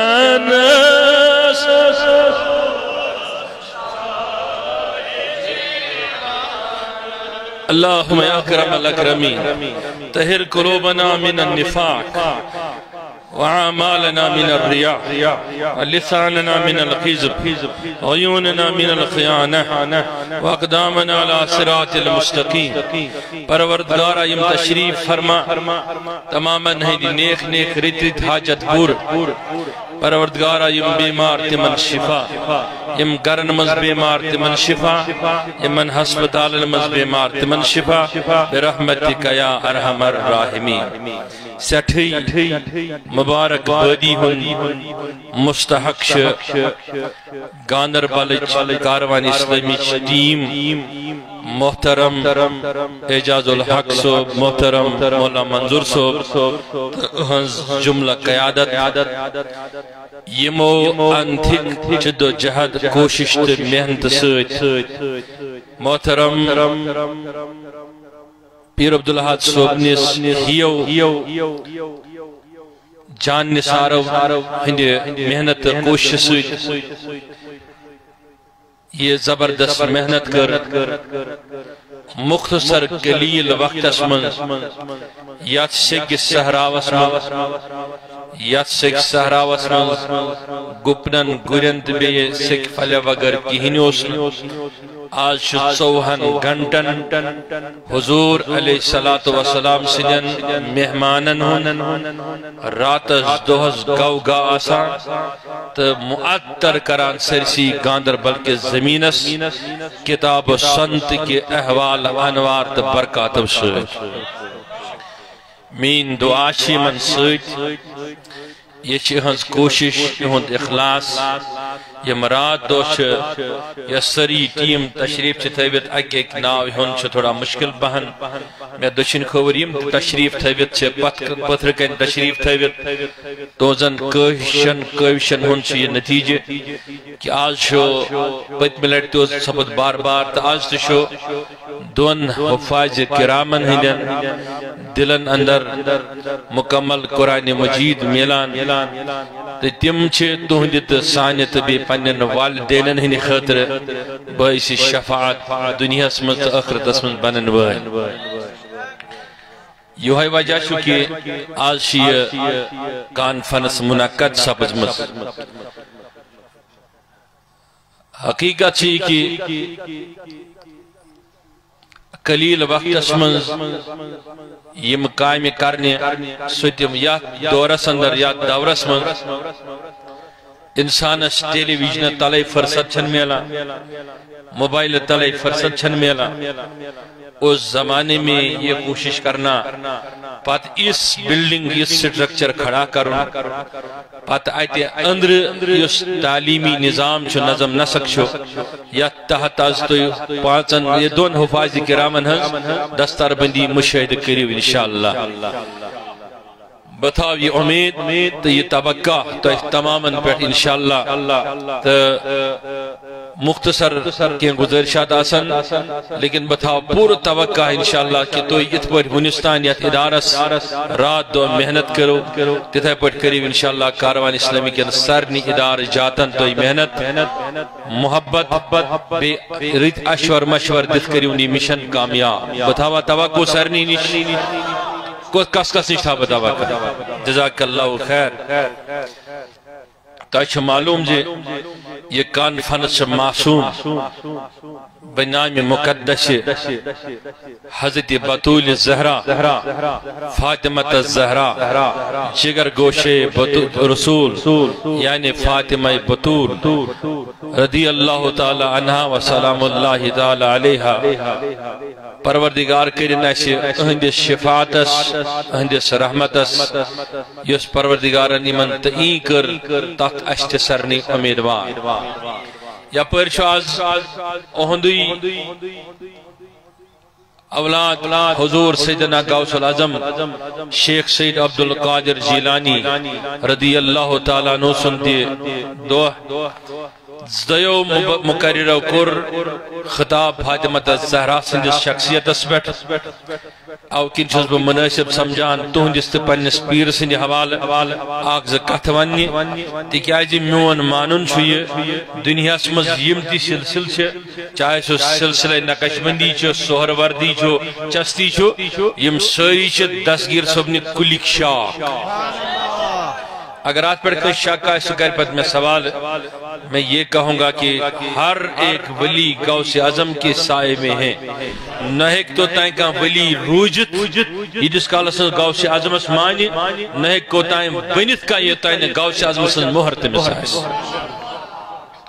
اللہم یا اکرم الاکرمین طہر قلوبنا من النفاق وعمالنا من الرياء لساننا من الخزب عيوننا من الخيانة واقدامنا على صراط المستقيم پروردگارہ یم تشریف فرما تماما ہیدی نیک نیک ریت حاجت پور پروردگارہ یم بیمار تمن شفا یم گرن مز بیمار تمن شفا یمن ہسپتال مز بیمار تمن شفا برحمتک یا ارحم الراحمین سٹھی مبارک بادی ہن مستحق گاندربل کاروان اسلامی ٹیم محترم اعجاز الحق صوب محترم مولا منظور صوب جملہ قیادت یمو انتھک جد و جہد کوشش تے محنت سۭتۍ محترم پیر عبدالحاد صوب نس ہیو جان نثارو ہند محنت کوشش سۭتۍ یہ زبردست محنت کر مختصر قلیل وقت اسمن یات سگس سہراوس من یت سکھ صحراوس من گپنن گرین تو بیٚیہِ سکھ پھلہِ وغٲر کِہیٖنۍ اوس نہٕ آز چھُ 24 گھنٹن حضور علیہ الصلوۃ والسلام سٕنٛدٮ۪ن مہمانن ہُنٛد راتس دۄہس گوگا آسان تہٕ معطر کران سٲرسٕے گاندربل کِس زمیٖنس کتاب و سنت کہِ احوال انوار تہٕ برکاتو سۭتۍ میٛٲنۍ دعا چھِ یِمن سۭتۍ یہ چھِ یِہٕنٛز کوٗشش یِہُنٛد اخلاص یم رات دۄہ چھِ یۄس سٲری ٹیٖم تشریٖف چھِ تھٲوِتھ اکہِ اکہِ ناو ہُنٛد چھُ تھوڑا مُشکل پہن مےٚ دٔچھِنۍ کھووُر یِم تشریٖف تھٲوِتھ چھِ پتھرٕ کنہِ تشریٖف تھٲوِتھ تُہنٛزن کٲوِشن ہُنٛد چھُ یہِ نتیٖجہٕ کہِ آز چھُ پٔتمہِ لٹہِ تہِ اوس سپُد بار بار تہٕ آز تہِ چھُ دۄن حُفاظِ کرامن ہٕنٛدٮ۪ن دلن اندر مکمل قرآن مجید میلان تہٕ تِم چھِ تُہنٛدِ تہٕ سانہِ تہٕ بیٚیہِ پننٮ۪ن والدینن ہٕنٛدِ خٲطرٕ باعث شفاعت دُنیاہس منٛز تہٕ ٲخرتس منٛز بنن وٲلۍ یِہوے وجہ چھُ کہِ آز چھِ یہِ کانفرنس منعقد سپٕزمٕژ حقیقت چھِ یہِ کہِ قلیل وقتس منٛز یم کامہِ کرنہِ سُہ تِم یتھ دورس اندر یتھ دورس منٛز انسانس ٹیلی ویژن تلے فرصت چھن میلان موبائل تلے فرصت چھن میلان اس زمانے میں یہ کوشش کرنا پت اس بلڈنگ اس سٹرکچر کھڑا کرنا پت آئیتے اندر اس تعلیمی نظام چھو نظم نسق چھو یا تحت از تو پانچن یہ دون حفاظ کرامن ہز دستار بندی مشاہد کریو انشاءاللہ بتاؤ یہ امید تو یہ توقع تو تماماً پیٹ انشاءاللہ تو مختصر کے گزارشات آسن لیکن بتاؤ پور توقع انشاءاللہ کہ تو ات پر ونستان یا ادارس رات دو محنت کرو تتھے پر قریب انشاءاللہ کاروان اسلامی کے سرنی ادار جاتن تو محنت محبت بے ریت اشور مشور دت کریونی مشن کامیاب بتاوا توقع سرنی نشی کس نش تھا بتاوا جزاک اللہ خیر تو معلوم جے یہ کانفرنس معصوم بنام مقدس حضرت بطول زہرا فاطمہ الزہرا جگر گوشے رسول یعنی فاطمہ بطول رضی اللہ تعالی عنہ و سلام اللہ تعالی علیہا پروردگار کرن ایسی اہندس شفاعتس اہندس رحمتس یس پروردگارن ایمن تعین کر تک اشت سرنی امیدوار یا پرچو آز اہندوی اولاد حضور سیدنا غوث العظم شیخ سید عبدالقادر جیلانی رضی اللہ تعالیٰ عنہ سنتی دو زیو مقرر کر خطاب فاطمہ الزہرا سندس شخصیت اسپیٹ او کن چھس بہ مناسب سمجھان تہندس تو پنس پیر سند حوالہ اخ ز کتھ وننہ تکیاز میون مانن چھ یہ دنیاس مز یم تی سلسل چھ چاہے سو سلسلہ نقش بندی چھ سہروردی چھ چستی چھ یم ساری چھ دستگیر صبن کلک شاہ اگر آج پر کوئی شک ہے سکر پر میں سوال میں یہ کہوں گا کہ ہر ایک ولی غوث اعظم کے سائے میں ہیں نہ ایک تو تائیں کا ولی روجت یہ جس کا لسن غوث اعظم اس مانی نہ ایک کو تائیں بنت کا یہ تائیں غوث اعظم اس مہرت میں سائس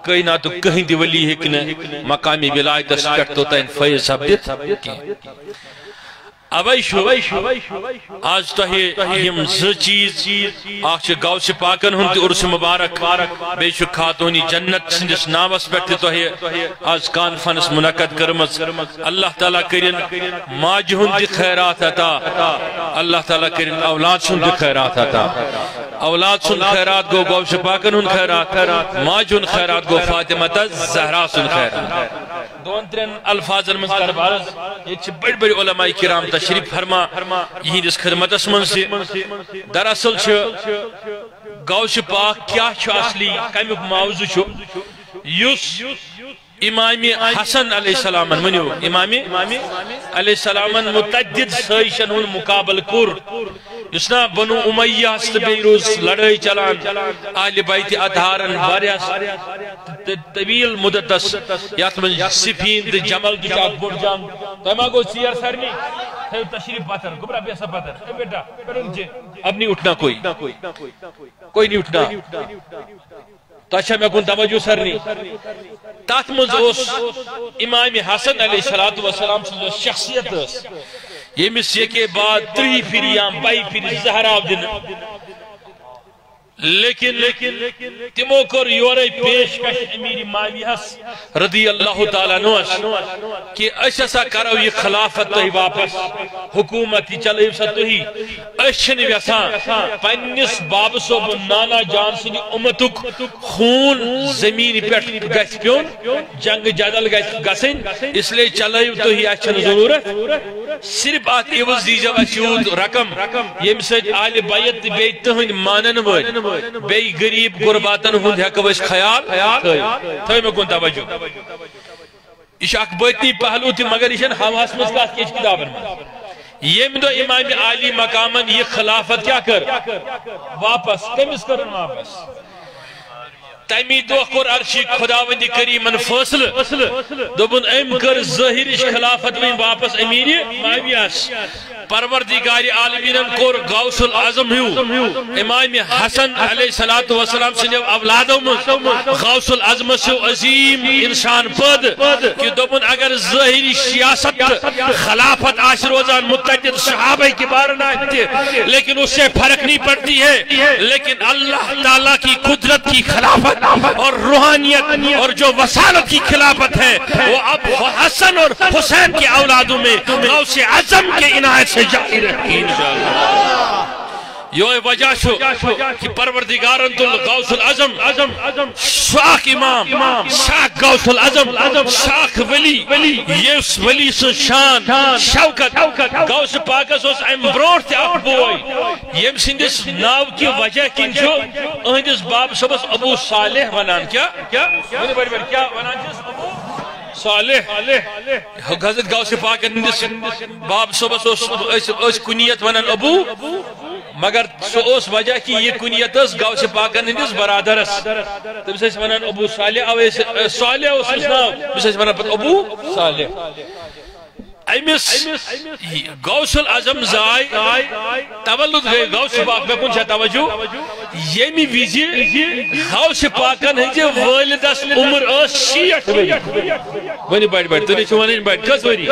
کئی نہ تو کہیں دی ولی ہے کہ مقامی ولایت اس کٹ تو تائیں فیض ثبت ابائی شو آج تو ہم ز چیز آج غوث پاکن ہنتی عرس مبارک بے شو خاتونی جنت سندس نامس بیٹھتے تو آج کانفرنس منعقد کرمز اللہ تعالیٰ کرن ماج ہنتی خیرات عطا اللہ تعالیٰ کرن اولاد سنتی خیرات عطا اولاد سن خیرات گو غوث پاکن ہن خیرات ماج ہن خیرات گو فاطمہ الزہرا سن خیرات دون ترین الفاظ المذکر بارز یہ بڑی بڑی علماء کرام تشریف فرما یہی جس خدمت اسمن سے دراصل چھو غوث پاک کیا چھو اصلی کمیک موضوع چھو یس امام حسن علیہ السلام منیو امام علیہ السلام متعدد سائشن ہن مقابل کور یسنا بنو امیہ بیروز لڑائی چلان اہل بیت اطہارن واریاس طویل مدتس یات من سفین تہ جمل تہ بوڑ جنگ تما گو سیر سرنی تشریف پتھر گبرا بیسا پتھر بیٹا اب نہیں اٹھنا کوئی نہیں اٹھنا تاچھا میں کن توجہ سرنی تات منز اس امام حسن علیہ السلام سے شخصیت یمس یہ کے بعد 3 پھریاں بائی پھر زہرا دن لیکن تمو کر یورے پیشکش امیر معاویہس رضی اللہ تعالیٰ نوش کہ اشسا کرو یہ خلافت تو ہی واپس حکومت ہی چلے سا تو ہی اشن ویسان پنیس باب صوب نانا جان سنی امتک خون زمین پیٹ گیس پیون جنگ جدل گسن اس لئے چلے تو ہی اشن ضرورت صرف آت ایوز دیجا وشود رقم یم سج آل بیت بیت تہن مانن ود بے غریب غرباتن ہند ہیکو اس خیال تھوئی میں کن توجہ یہ اکبتی پہلو تھی مگر یہ ہواس مز کات کیچ کتابن یم دو امام عالی مقامن یہ خلافت کیا کر واپس کمس کرن واپس تیمی دو کور عرشی خداوند کریمن فصل دوبن ام کر ظاہرش خلافت میں واپس امیر معاویہس پروردگار عالمینن کور غوث العظم ہیو امام حسن علیہ السلام سے اولادوں میں غوث العظم سے عظیم انسان پد کہ دوبن اگر ظاہری سیاست خلافت آش روزان متعدد صحابہ کی بارن آئے لیکن اس سے فرق نہیں پڑتی ہے لیکن اللہ تعالیٰ کی قدرت کی خلافت اور روحانیت اور جو وسالت کی خلافت ہے وہ اب حسن اور حسین کی اولادوں میں غوث اعظم کے عنایت سے جاری رہی انشاءاللہ یہ وجہ شو کہ پروردگارن تو غوث العظم شاک امام شاک غوث العظم شاک ولی یہ ولی سے شان شوکت غوث پاکس اس امبروٹ تے اک بوئی یم سندس ناو کی وجہ کن چھو اہندس باب صبس ابو صالح ونان کیا ونان جس ابو صالح حضرت غوث پاک ہندس باب صبس اس کنیت ونان ابو مگر سو اس وجہ کی یہ کنیت اس غوث پاکن ہندس برادر اس تم سے ونان ابو صالح صالح اس نام تم سے ونان ابو صالح ایمس غوث العظم زائی تولد گئے غوث پاک میں کن چھا توجہ یمی ویزی غوث پاکن ہنجے والدس عمر اس 60 ونی بیٹ تو نہیں چھوانی بیٹ کس وری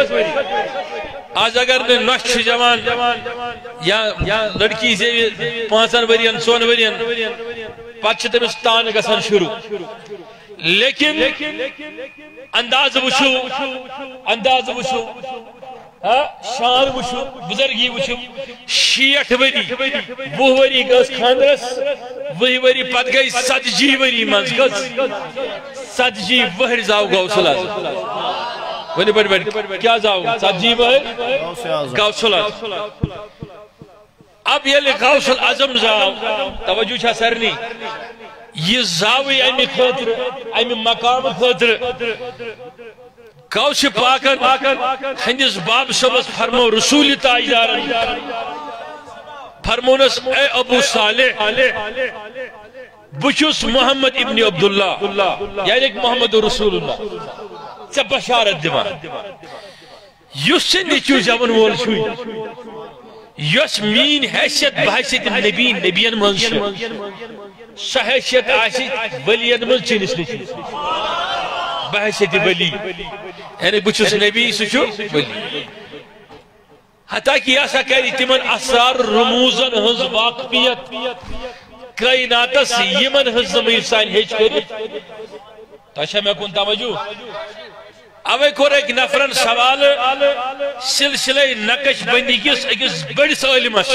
آج اگر نوش جوان یا لڑکی سے 5 ورین 6 ورین پچھ تمس تان گسن شروع لیکن انداز وشو شان وشو بزرگی وشو 60 وری 20 وری گس خاندرس 20 وری پت گئی 70 وری منز گس 70 وہر زاو غوث العظم ونی بڑھ کیا زاو 70 وہر غوث العظم اب یہ غوث العظم زاو توجہ چھا سرنی یہ زاوی امی خطر امی مقام خطر غوث پاکن ہندس باب صبس فرمو رسول تاجدارن فرمونس اے ابو صالح بچوس محمد ابن عبداللہ یعنی محمد رسول اللہ سے بشارت دیوان یس سے نیچو زمن وول چھوئی یس مین حیثیت بحیثیت نبیین منشو سحیثیت آسی ولیین من چینس نیچو بحیثیت ولی یعنی بچوس نبی سچو ولی حتیٰ کہ ایسا کہہ تمن اثار رموزن ہز واقفیت کائناتس یمن ہز زمین سائن ہیچ کری تاشا میں کن توجہ اوے کور ایک نفرن سوال سلسلہ نقش بندی کس اکس بڑس علمس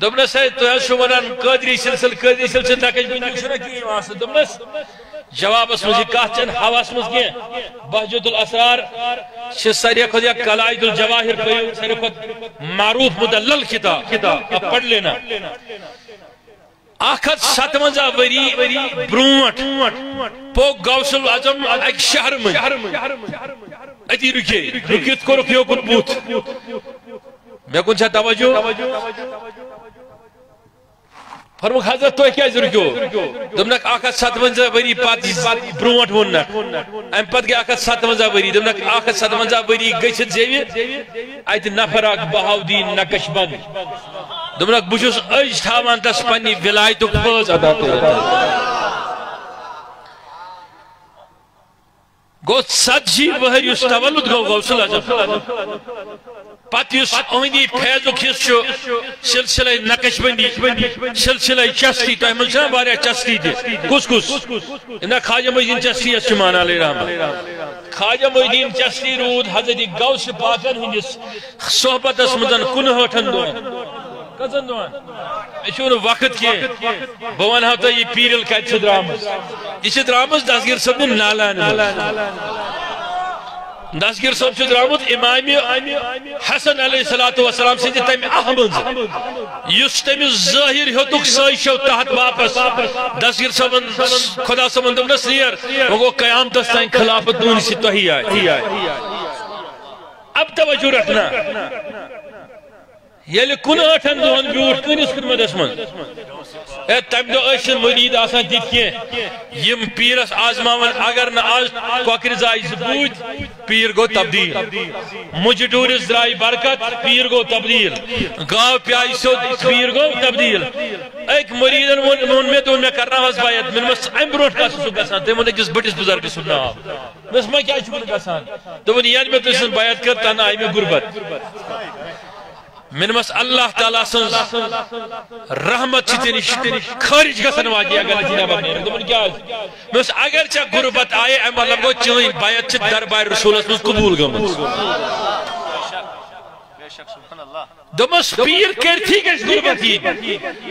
دبنس ہے تو ہے شونان قادری سلسل نقش بندی کس رکی واسه دبنس جواب اس مجھے کہچن حواس مزگیں بہجت الاسرار ساری خود یا قلائد الجواہر پیو ساری خود معروف مدلل کتاب اب پڑھ لینا 157 وری برونٹ پوک غوث العظم ایک شہر میں اتی رکیت کو رکیو کن بوت میں کن چھا توجہ فرموک حضرت تو کیا رکیو دمنک 157 وری پات برونٹ ونک ام پت گئی 157 وری دمنک 157 وری گیشت زیوی ایت نفراک بہاودین نقش بند دمنک بچوس اج تھاوان تس پنی ولایتو فوز ادا گو 70 وہر یس تولد گو غوث العظم پت یس اہندی فیضک حص سلسلہ نقش بندی سلسلہ چستی تو من چھنا بارے چستی دی کس انہا خواجہ محی الدین چستی اس مانا لے رہا خواجہ محی الدین چستی رود حضرت غوث پاکن ہندس صحبت اس مدن کنہٹن دوان کزن دوان ایشون وقت کے بوان ہوتا یہ پیرل کت سے درامز یہ سے درامز دستگیر صاحب نے نالان دستگیر صاحب سے درامز امام حسن علیہ السلام سے تیم احمد یس تیم ظاہر ہوتک سائشو تحت واپس دستگیر صاحب خدا صاحب اندم نصیر وہ قیام دستائیں خلافت دونی سے تو ہی آئے اب توجہ رکھنا یلی کن 8 دہن بیوٹ کنس خدمتس من تم دو اشن مرید آسان تیت کی یم پیرس آزماون اگر نہ آز کوکر زائی زبوت پیر گو تبدیل مجدورس درائی برکت پیر گو تبدیل گاو پیائی سو پیر گو تبدیل ایک مریدن من میں تو میں کرنا واز باید من مس ام بروٹ کا سو گسان تے من ایک بٹس بزرگ سننا بس میں کیا چھ گسان تو من یاد میں تو اس باید کرتا نہ آئی میں غربت من مس اللہ تعالیٰ سنز رحمت چیتنش خارج گسن واجی اگر جناب اپنے دمن کیا مس اگر چا غربت آئے ایم اللہ کو چوئیں باید چھ دربار رسول اس قبول گمت دمس پیر کرتی گش غربت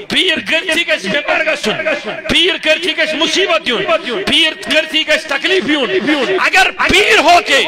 پیر کرتی گش بیمار گسن پیر کرتی گش مصیبت یون پیر کرتی گش تکلیف یون اگر پیر ہو کے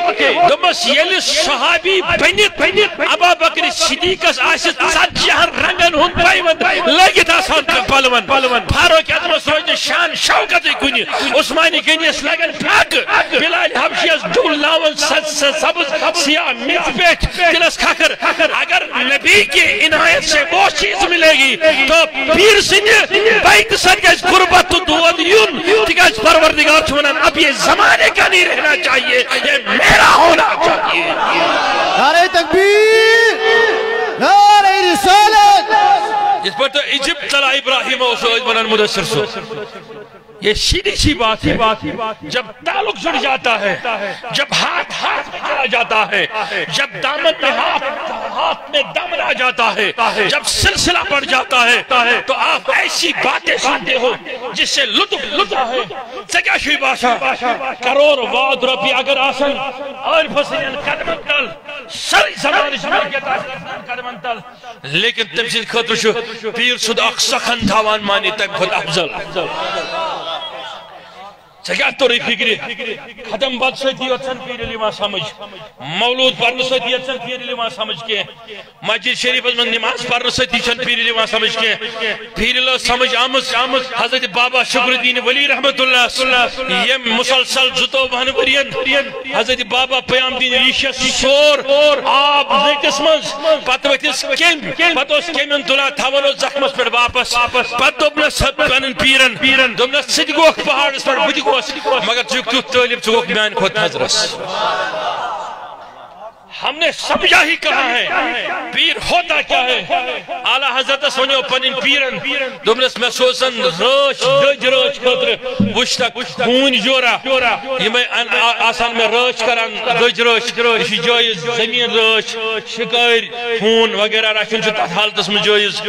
دمس یل صحابی بنت ابا بکر صدیق اس آسد سجہر رنگن ہن پائمند لگت آسان پلون فاروق اعظم سوچ شان شوکت کنی عثمانی کنی اس لگن پھاک بلال حبشی اس دول لاون سبز سیاہ میت پیٹ دلس کھکر اگر نبی کی عنایت سے وہ چیز ملے گی تو پیر سنجھ بیت سنگز غربت تو دعوت یون تکاج پروردگار چھونا اب یہ زمانے کا نہیں رہنا چاہیے یہ میرا ہونا چاہیے نعرہ تکبیر نعرہ رسالت اس پر تو عجب تلا ابراہیم و سوئد بنان مدسر سو یہ سیدھی سی بات ہے جب تعلق جڑ جاتا ہے جب ہاتھ میں چلا جاتا ہے جب دامن میں ہاتھ میں دامن آ جاتا ہے جب سلسلہ بڑھ جاتا ہے تو آپ ایسی باتیں سنتے ہو جس سے لطف ہے سکیا شوی باشا کروڑ واد روپی اگر آسن اور فسین قدمن تل سری زمان شمار کہتا ہے قدمن تل لیکن تمسید خطر شو پیر صد اقصخن تھاوان مانی تم خود افضل سکیا تو رہی فکری ختم بات سیدھی اتسن پیر علی ماں سمجھ مولود پرن سیدھی اتسن پیر علی ماں سمجھ کے مسجد شریف از من نماز پرن سیدھی اتسن پیر علی ماں سمجھ کے پیر اللہ سمجھ آمز حضرت بابا شکر الدین ولی رحمت اللہ یہ مسلسل زتو بہن ورین حضرت بابا پیام دین ریشت سور آب نیتس منز پتویتس کم پتوس کمن تلا تھاونو زخمس پر واپس پت دوبنا سب پنن پیرن دوبنا سدگوک پہاڑ اس پر بدی مگر چکتو طالب چکوک میان خود حضرس ہم نے سمجھا ہی کہا ہے پیر ہوتا کیا ہے اعلی حضرت سونیو پنن پیرن دومنس میں سوزن روش دج روش خطر وشتا خون جورا یہ میں آسان میں روش کران دج روش اسی جائز زمین روش شکار خون وغیرہ راشن چھتا حالتس میں جائز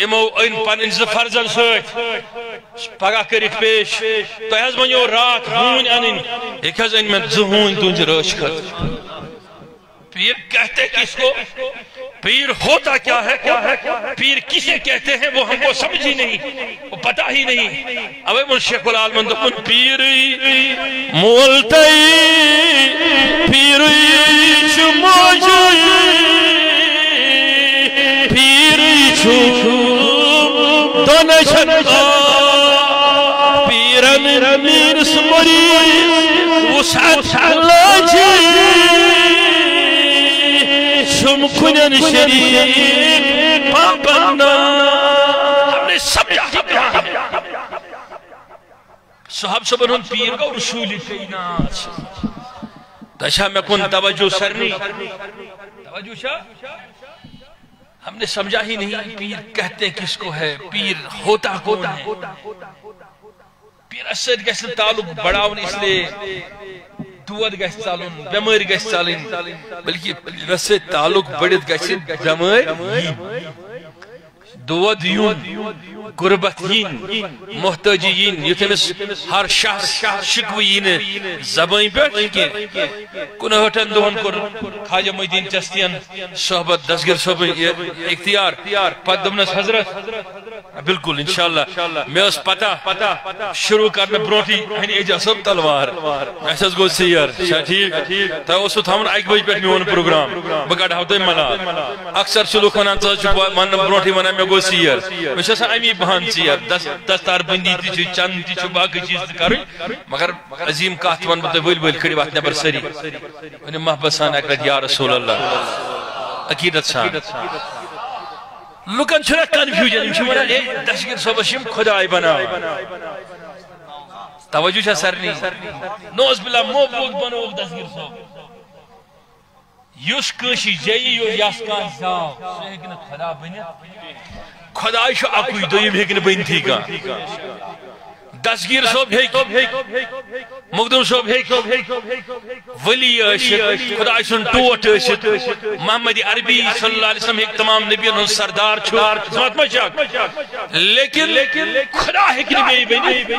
امو ان پنن فرزن سوچ پگا کرت پیش تو حض منیو رات خون انن ایک حض ان میں زہون تونج روش خطر پیر کہتے کس کو پیر ہوتا کیا ہے پیر کسے کہتے ہیں وہ ہم کو سمجھ ہی نہیں وہ پتا ہی نہیں اوے من شیخ العالمین دکن پیری مولتائی پیری چموجی پیری چو دونشن وسعت لاجی شم کنن شریک پابندہ. ہم نے سمجھا صحاب صبر ہن پیر گو رسول کائنات. دشا میں کن توجہ سرنی توجہ شاہ. ہم نے سمجھا ہی نہیں پیر کہتے کس کو ہے, پیر ہوتا کون ہے. پیر اسد گژھِ تعلق بڑھاون اس لیے دود گژھِ ژلُن, بیمٲرۍ گژھِ ژلٕنۍ, بلکہ پیرس سۭتۍ تعلق بڑھِتھ گژھِ بیمٲرۍ دود یون, غربت یین, محتاجی یین, یُتھ أمِس ہر شخص شکوہ یین زبان پٮ۪ٹھ کینٛہہ. 59 دۄہن کوٚر خواجہ محی الدین چشتین صحبت دستگیر صٲبٕنۍ اختیار. پتہٕ دوٚپنس حضرت بالکل انشاءاللہ مےٚ ٲس پتہ شروع کرنہٕ برونٛٹھٕے انہِ اعجاز صٲب تلوار. اَسہِ حظ گوٚو سیر چھا ٹھیٖک. تۄہہِ اوسوٕ تھاوُن 1 بجہِ پٮ۪ٹھ میون پروگرام, بہٕ کڑہاو تۄہہِ ملال. اکثر چھِ لُکھ ونان ژٕ حظ چھُکھ وننہٕ برونٛٹھٕے ونان مےٚ گوٚو سیر. مےٚ چھِ آسان امی بہان ژیر, دستار بندی تہِ چھِ, چند تہِ چھُ, باقٕے چیٖز تہِ کرٕنۍ. مگر عظیٖم کتھ ونہٕ بہٕ تۄہہِ ؤلۍ ؤلۍ کھٔڑِو اتھ نٮ۪بر سٲری, ؤنِو محبت سان اکہِ لٹہِ یا رسول اللہ, عقیدت سان. لُکن چھُنہ کنفیوجن, یِم چھِ ونان ہے دستگیر صٲبس چھِ یِم خۄداے بناوان. توجہ چھا سارنٕے؟ نوز باللہ موقوٗد بنووُکھ دستگیر صٲب. یُس کٲنٛسہِ جایہِ یس کانٛہہ زاو سُہ ہیٚکہِ نہٕ خۄدا بٔنِتھ. خۄداے چھُ اکُے, دوٚیِم ہیٚکہِ نہٕ بٔنتھٕے کانٛہہ. دستگیر صٲب ہیٚکہِ, مخدوم صٲب ہیٚکہِ, ولی ٲسِتھ, خۄداے سُنٛد ٹوٹھ ٲسِتھ, محمد عربی صلی اللہ علیہ وسلم ہیٚکہِ تمام نبیَن ہُنٛد سردار چھُ, ذات ما چھَکھ, لیکن خۄدا ہیٚکہِ نہٕ بیٚیہِ بٔنِتھ.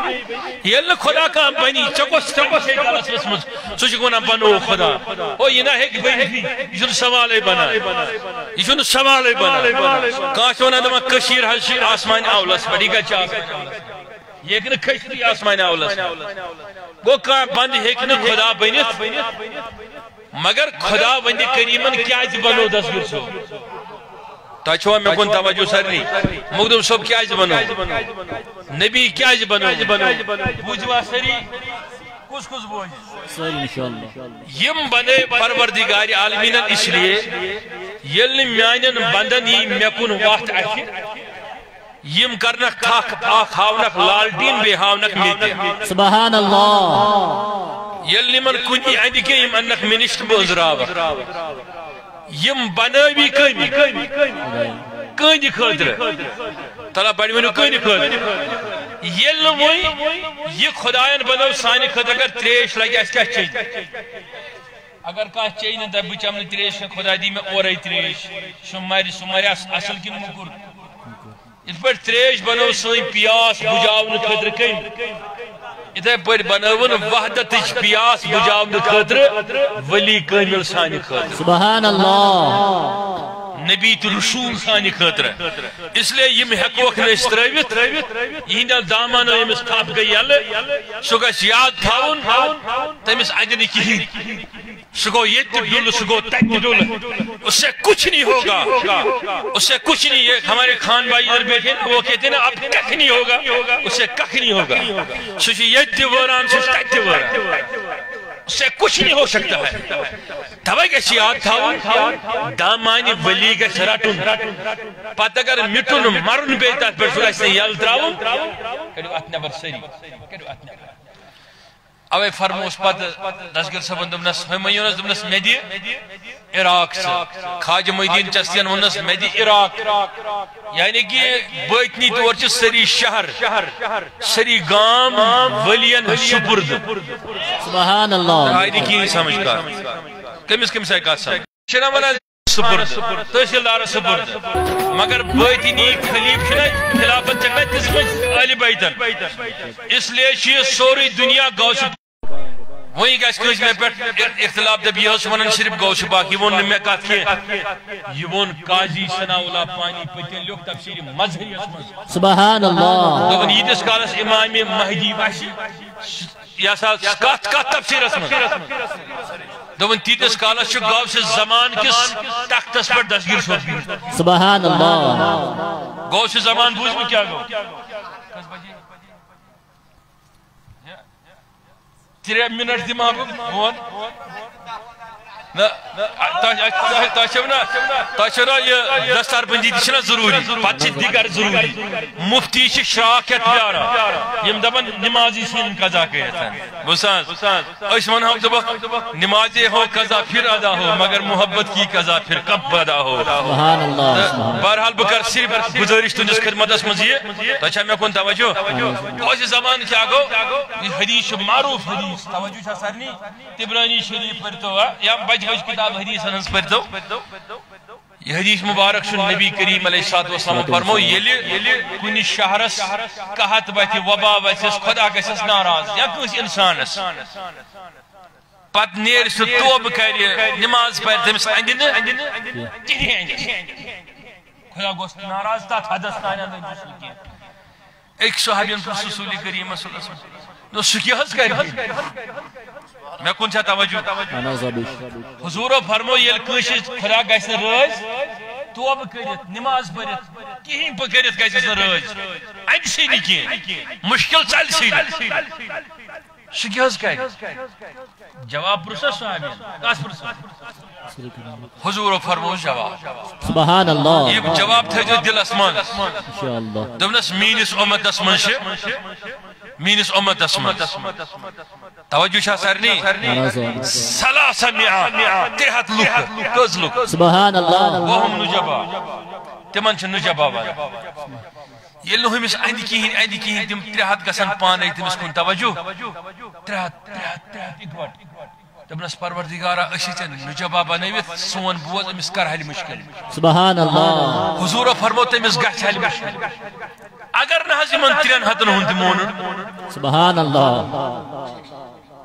ییٚلہِ نہٕ خۄدا کانٛہہ بنی, ژےٚ کۄس غلط ؤژھمٕژ, ژٕ چھُکھ ونان بنوو خۄدا. او یہِ نہ ہیٚکہِ بٔنِتھٕے, یہِ چھُنہٕ سوالے بنان, یہِ چھُنہٕ سوالے بنان. کانٛہہ چھُ ونان دپان کٔشیٖر حظ چھِ آسمانہِ اولس پٮ۪ٹھ, یہِ کتہِ چھِ آسمانہِ اولس پٮ۪ٹھ, یہ ہیٚکہِ نہٕ کھٔسِتھٕے آسمانہِ اولس. گوٚو کانٛہہ بنٛدٕ ہیٚکہِ نہٕ خۄدا بٔنِتھ, مگر خۄدا ونہِ کریٖمن کیٛازِ بنوو دستگیر صٲب. تۄہہِ چھُوا مےٚ کُن توجہ سارنٕے؟ مخدوم صٲب کیٛازِ بنوو, نبی کیٛازِ بنوو, بوٗزِوا سٲری؟ کُس کُس بوزِ؟ یِم بنے پروردگارِ عالمیٖنن اس لیے ییٚلہِ نہٕ میانٮ۪ن بندن یی مےٚ کُن وتھ اَتھِ, یم کرنک تھک اکھ ہاونک لالٹین بے ہاونک میتہِ. سبحان اللہ. ییٚلہِ نِمن کُنہِ اندِ کینٛہہ یِم اننکھ مےٚ نِش تہٕ بہٕ أنٛزراوکھ. یم بنٲوی کٔمۍ, کٕہٕنٛدِ خٲطرٕ, تلا بڑِ ؤنِو کٕہٕنٛدِ خٲطرٕ. ییٚلہِ نہٕ وۄنۍ یہِ خۄدایَن بنٲو سانہِ خٲطرٕ, اگر تریش لگہِ اَسہِ کیٛاہ چیٚنۍ. اگر کانٛہہ چیٚیہِ نہٕ دپہِ بہٕ چٮ۪مہٕ نہٕ تریش کینٛہہ, خۄدا دی مےٚ اورے تریش, سُہ مرِ اصل کِنہٕ موٚکُر. یِتھ پٲٹھۍ تریش بنٲو سٲنۍ پیاس بُجاونہٕ خٲطرٕ کٔمۍ, یِتھے پٲٹھۍ بنٲوٕن وحدتٕچ پیاس بُجاونہٕ خٲطرٕ ولی کٲمِل سانہِ خٲطرٕ. سبحان اللہ. نبی تہٕ رسول سانہِ خٲطرٕ. اس لیے یِم ہیٚکوکھ نہٕ أسۍ ترٲوِتھ, یِہنٛدٮ۪ن دامانو ییٚمِس تھپھ گٔے یلہٕ, سُہ گژھِ یاد تھاوُن تٔمِس اَندِ نہٕ کِہیٖنۍ. سُہ گوٚو ییٚتہِ ڈُلہٕ, سُہ گوٚو تتہِ ڈُلہٕ, اس سے کچھ نہیں ہوگا, اس سے کچھ نہیں. یہ ہمارے خان بھائی ادھر بیٹھے نا, وہ کہتے ہیں نا اب ککھ نہیں ہوگا, اس سے ککھ نہیں ہوگا. سُہ چھُ ییٚتہِ تہِ وٲران, سُہ چھُ تتہِ تہِ وٲران, اس سے کچھ نہیں ہو سکتا ہے. توے گژھِ یاد تھاوُن دامانہِ ولی گژھِ رٹُن, پتہٕ اگر مِٹُن مرُن بیٚیہِ تتھ پٮ۪ٹھ, سُہ گژھِ نہٕ یلہٕ تراوُن. کٔڑِو اتھ نٮ۪بر سٲری, کٔڑِو اتھ نٮ۪بر. اوے فرموس پتہٕ دستگیر صٲبن دوٚپنس, ہُمایوٗنس دوٚپنس مےٚ دِ عراق ژٕ, خواجہ محی الدین چشتین ووٚننس مےٚ دِ عراق. یعنی کہ بٲطنی طور چھِ سٲری شہر, سٲری گام ؤلین سُپرد. سبحان اللہ. آیہِ نہٕ کِہیٖنۍ سمجھ کر, کٔمِس کٔمِس آیہِ کتھ سمجھ. چھِنا ونان سُپرد, تحصیلدارس سُپرد, مگر بٲطنی خلیف چھُنہ خلافت چھکھ نہ دِژمٕژ اہلِ بیتن. اس لیے چھُ یہِ سورُے دُنیا غوث. وۄنۍ گژھِ کٲنٛسہِ مےٚ پٮ۪ٹھ اختلاف, دپہِ یہِ حظ چھُ ونان صرف غوث پاک, یہِ ووٚن نہٕ مےٚ کتھ کینٛہہ, یہِ ووٚن قاضی ثناء اللہ پانی پٔتِم لیوٚکھ تفسیٖر مظہریَس منٛز. سبحان اللہ. دوٚپُن ییٖتِس کالس امامِ مہدی وسہِ, یہِ ہسا کتھ تفسیٖرس منٛز, دوٚپُن تیٖتِس کالس چھُ غوث زمان کِس تختس پٮ۪ٹھ دستگیر صٲب بِہِتھ. سبحان اللہ. غوث زمان بوٗزمُت کیٛاہ گوٚو, 3 منٹ دما فون تشنا یہ دستار بندی تشنا ضروری پتہ دیگر ضروری مفتی شراک پیارا یم دپن نمازی سن قضا کرتن بوساز اس ون ہم دپ نماز ہو قضا پھر ادا ہو مگر محبت کی قضا پھر کب ادا ہو سبحان اللہ بہرحال بکر صرف گزارش تہندس خدمتس مز یہ تہ مے کن توجہ اس زمان کیا گو یہ حدیث معروف حدیث توجہ چھ سارنی تبرانی شریف پرتو یا بج کتاب حدیث ہنس پرتو یہ حدیث مبارک شن نبی کریم علیہ الصلوۃ والسلام فرمو یلی کنی شہرس قحط وتھ وبا وتھس خدا گژھس ناراض یا کس انسانس پت نیر سہ توبہ کر نماز پڑھ تمس اندِ نہ خدا گوس ناراض تتھ حدس تانۍ کی ایک صحابین رسول کریم صلی اللہ علیہ وسلم نو سہ کیاہ کر میں کن چھا توجہ حضور فرمو یل کش خدا گژھِ نہٕ رٲضۍ توبہ کٔرِتھ نماز پٔرِتھ کِہیٖنۍ کٔرِتھ گژھٮ۪س نہٕ رٲضۍ اَتہِ سٕے نہٕ کینٛہہ مُشکل ژَلہِ سٕے نہٕ سُہ کیٛاہ حظ کرِ جواب پرٛژھا صحابین کس پرٛژھا حضور فرمو جواب سبحان اللہ یہِ جواب تھٲیزیو دلس منٛز انشاءاللہ دوٚپنس میٲنِس اُمتس منٛز چھِ میٲنِس اُمتس منٛز توجہ چھا سارنی سلاسہ مئہ 300 لُکھ کٔژ لُکھ سبحان اللہ وہم نجبا تمن چھ نجبا ونان ییٚلہِ نہٕ ہُمِس اندِ کِہیٖنۍ تِم 300 گژھن پانے تٔمِس کُن توجہ 300 اِکوٹ دپنس پروردگارا أسۍ ژےٚ نجبا بنٲوِتھ سون بوز أمِس کر حلہِ مُشکل سبحان اللہ حضورو فرمو تٔمِس گژھِ حلہِ مُشکل اگر نہ حظ یمن 300 ہُنٛد تہِ مونُن سبحان اللہ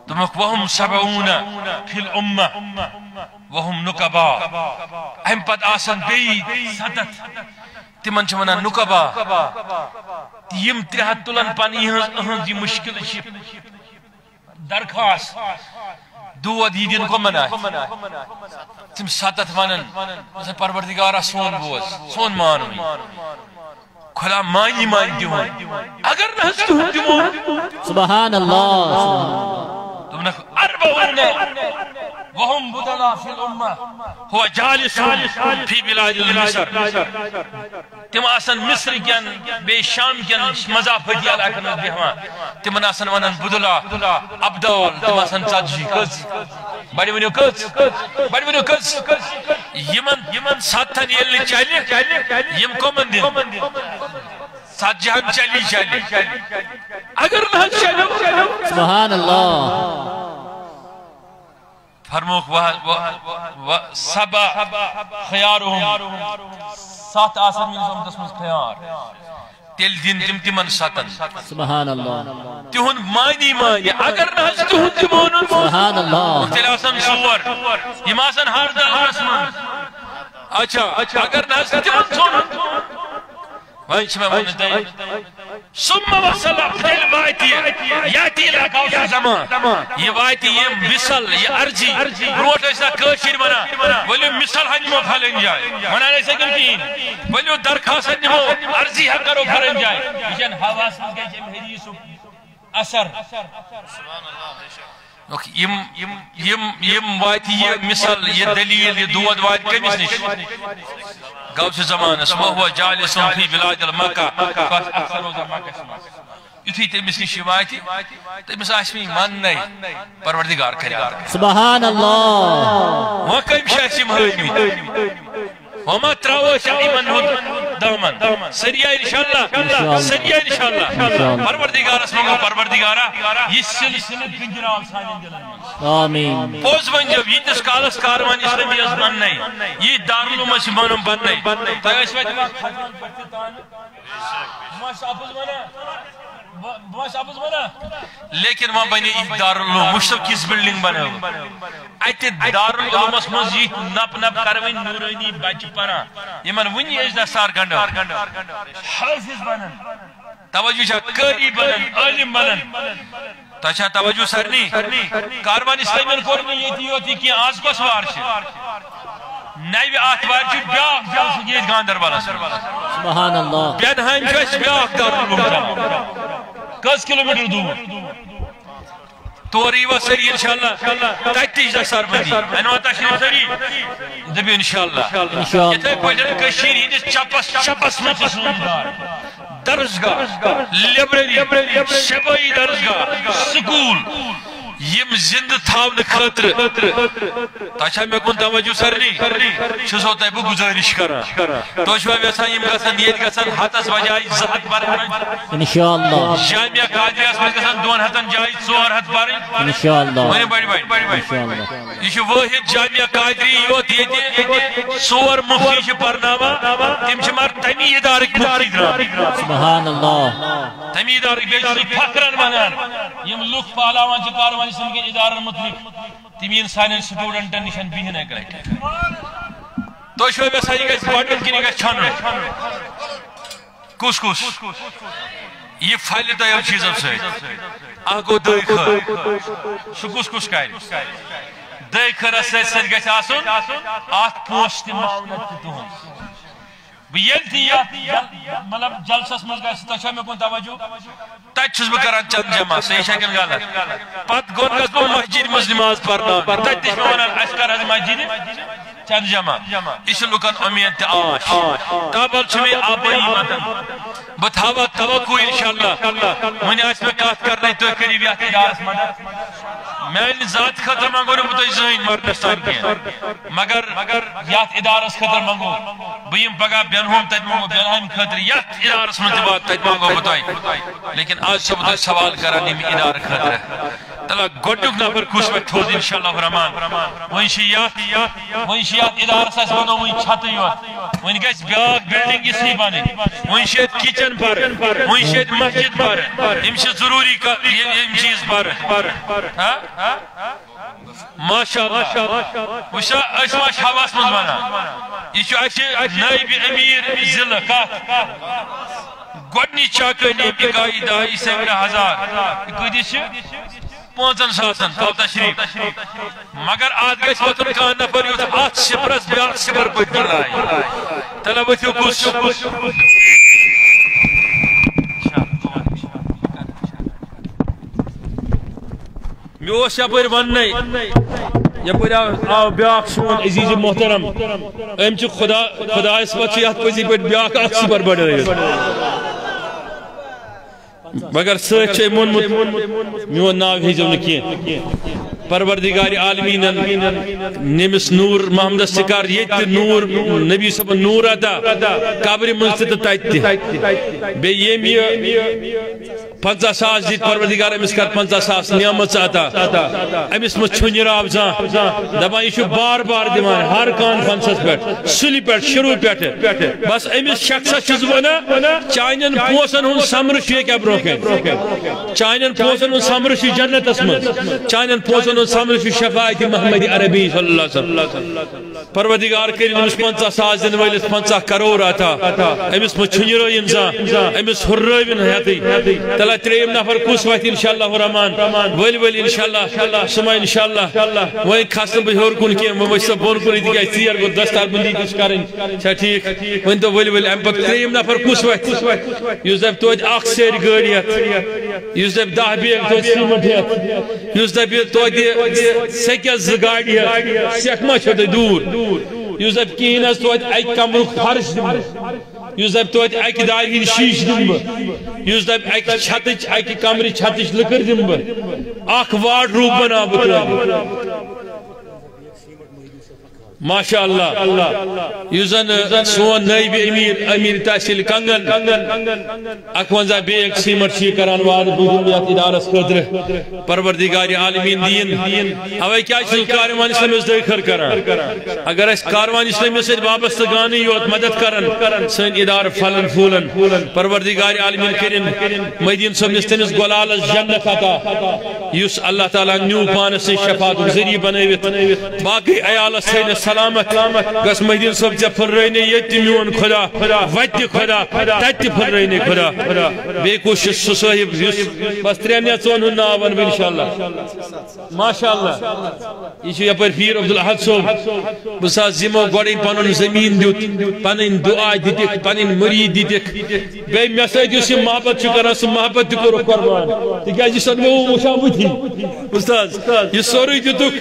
دمک وهم 70 فی الامہ وهم نقبا ام پت آسن بی 7 تمن چھ ونان نقبا یم 300 تلن پن اہنز یہ مشکل درخواست دود یہ دن کو منا تم 7 ونن پروردگارا سون بوز سون مانوی کھلا مانی دیون اگر نہ دیون سبحان اللہ تمنك 40 وهم بدلا في الأمة هو جالس في بلاد مصر تم آسن مصر كان بي شام كان مضافتی علاقن میں بہوان تم آسن ونن بدلا عبدال تم آسن ژتجی کز بڑی ونیو کز یمن 7 یل چلی یم کومن دن 7 جہاں چلی اگر نہ چلو سبحان اللہ فرموک سبا خیارهم 7 آسن من امتس من خیار تیل دن تمن 7 سبحان اللہ تہن مانی اگر نہ تہن تمون سبحان اللہ تیل آسن 4 یم آسن ہر دلس من اچھا اگر نہ تمن ژھون وانچ میں ون دے ثم وصل فل واتی یاتی لقاوس زمان یہ واتی یہ مثل یہ ارجی بروٹ ایسا کشیر بنا ولی مثل ہنمو پھلن جائے منا نہیں سکن کین ولی درخواست ہنمو ارجی حق کرو پھلن جائے یہ حواس میں گئے جم حدیث اثر سبحان اللہ یم واتی یہ مثل یہ دلیل یہ دود واتی کمیس نش غوث زمان وهو جالس في بلاد المكة اكثر روزہ مکہ سما یتھی تمس نش واتی تمس آسمی من نہیں پروردگار کرے سبحان اللہ وہ کم شاسی مہمی وما تراوش ایمن دامن سریع انشاءاللہ سریع انشاءاللہ پروردگار اسمانگو پروردگارا یہ سلسلت پنجراؤ سانین دلن آمین پوز بنجب یہ تس کالس کاروان اسلامی از بن نہیں یہ دارالعلوم اس بنم بن نہیں تو اس وقت لیکن وہاں بنی ایک دارالعلوم مشتب کس بلڈنگ بنے ہو ایتے دارالعلوم اس مزید نپ کروین نورانی بچ پرا یہ من ونی ایج دستار گنڈا حافظ بنن توجہ چھا کری بنن عالم بنن تاچھا توجہ سرنی کاروان اسلامی کورنی یہ تھی ہوتی کہ آز کو سوار چھے نائیوی آتوار چھو بیاق جلس گیت گاندر بالا سبحان اللہ بیاد ہائن چھو اس بیاق دارالعلوم جانا 10 کلومیٹر دور توری و سری انشاءاللہ تیتیش دا سربندی انو تشریف سری دبی انشاءاللہ یتے پوچھن کشیر ہندس چپس مجھسوندار درسگاہ لیبریری شبائی درسگاہ سکول یم زند تھاون خطر تاچھا میں کن توجہ سرنی چھسو تیبو گزارش کرا توشوا ویسا یم گسن نیت گسن ہاتس وجائی زہت برن انشاءاللہ جامعہ قادری اس میں گسن دون ہتن جائی 4 ہت برن انشاءاللہ وہی بڑی یہ چھو واحد جامعہ قادری یوت یہ 4 مفتی چھ پرناما تم چھ مار تمی ادارک مفتی درام سبحان اللہ تمی ادارک بیچ فخرن بنان یم لوک پہلاوان چھ کاروان اسم کے ادارہ مطلق تمین سانن سٹوڈنٹن نشان بیہن ہے کرے تو شوئی میں سائی گئے سپاٹن کی نگاہ چھانو کس یہ فائل دائیو چیزوں سے آگو دائی خر شو کس کاری دائی خر اسے سج گئے آسون آت پوشت معاونت دون بیل تھی مطلب جلسس مز گئے ستاشا میں کن توجہ تیت چھس بکران چند جمع صحیح شکل گالا پت گون گز بو مسجد مز نماز پڑھنا تیت تیش میں ونان اسکر از مسجد چند جمع اس لکن امید تی آش تابل چھوئی آبائی مدن بتاوا توقع انشاءاللہ منی آج میں کات کر رہی تو قریب یا تجارس مدد میں ان ذات خطر مانگو رہا بتائی زہین مردستان کیا مگر یات ادارس خطر مانگو بیم پگا بینہم تیت مانگو بینہم خطر یات ادارس منتبات تیت مانگو بتائی لیکن آج سے بتائی سوال کرانی میں ادار خطر ہے تلا گوڑک نفر کس وقت تھوز انشاءاللہ الرحمن وہیں شیعات ادارس ایس بنو وہیں چھاتی ہوت وہیں گیس بیاک بلڈنگ اس ہی بانے وہیں شیعت کچن پر وہیں شیعت مسجد پر امشی ضروری ام چیز پر ماشاءاللہ وشا اشما شہواس مز بنا یہ چھو ایسے نائب امیر ضلع کا گوڑنی چاکرنی اکائی دائی 7,000 کدی چھو 5,000 تو تشریف مگر آج گئے چھوٹن کا نفر یوت 8 صفرس بیاک صفر پر دلائی طلبتیو کس میوش یپر وننے یپر آو بیاک سون عزیز محترم ام چھ خدا اس بچیات پزی پر بیاک اکسی پر بڑھ رہے مگر سچ چھے میون ناو ہیجو نکی پروردگار عالمین نمس نور محمد سکار یہ نور نبی صاحب نور ادا قبر منستد تایت بے یہ 50,000 دیت پروردگار امس کر 50,000 نعمت عطا امس مت چھنی راب زان دپان یہ بار بار دیوان ہر کانفرنسس پہ سلی پہ شروع پہ بس امس شخص چھس ونا چانن پوسن ہن سمر چھ کیا بروکے چانن پوسن ہن سمر چھ جنت اسمن چانن پوسن ہن سمر چھ شفاعت محمد عربی صلی اللہ علیہ وسلم پروردگار کریم امس 50,000 دن ولس 50 کروڑ عطا امس مت چھنی روین زان امس ہروین ہتی تلا تریم نفر کس وقت انشاءاللہ الرحمن ولی انشاءاللہ سما انشاءاللہ وہیں خاصن بہ ہور کن کیم وہ سب بون کن دی تیار گو دستار بندی کچھ کرن چھ ٹھیک وہیں تو ولی ام پک تریم نفر کس وقت یوز دب تو اخ سیر گاڑیت یوز دب 10 بیگ تو سیمنٹ ہے یوز دب تو سکیز گاڑی ہے سکما چھ دور یوز دب کین اس تو ایک کمر فرش یوز دب تو ایک دار ہن شیش دم یوز دب ایک چھتچ ایک کمری چھتچ لکر دم اخ وارڈ روب بنا بکر ماشاءاللہ یوزن سون نائب امیر تحصیل کنگن اکونزہ بیگ سیمٹ چی کران واد بودیت ادارس خطر پروردگار عالمین دین ہوائی کیا چیز کاروان اسلامی اس دیکھر کران اگر اس کاروان اسلامی سے وابست گانی یوت مدد کرن سن ادار فلن فولن پروردگار عالمین کرن مدین صاحب نستنس گلال جنت عطا یوس اللہ تعالیٰ نیو پانس سے شفاعت ذریعہ بنویت باقی عیالس تھین سلامت گس مہدین صاحب ژے پھررٲینے ییٚتہِ میون خدا وتہِ خدا تتہِ پھررٲینے خدا بیٚیہِ کُس چھُ سُہ صٲحب یُس بس ترٛٮ۪ن یا ژۄن ہُنٛد ناو ونہٕ بہٕ انشاءاللہ ماشاء اللہ یہ چھُ یپٲرۍ پیٖر عبدالاحد صٲب بہٕ ساز یِمو گۄڈٕنۍ پنُن زمیٖن دیُت پنٕنۍ دعا دِتِکھ پنٕنۍ مُریٖد دِتِکھ بیٚیہِ مےٚ سۭتۍ یُس یہِ محبت چھُ کران سُہ محبت تہِ کوٚرُکھ قۄربان تِکیٛازِ یہِ چھُ مےٚ وٕچھان بٕتھی اُستاز یہِ سورُے دِتُکھ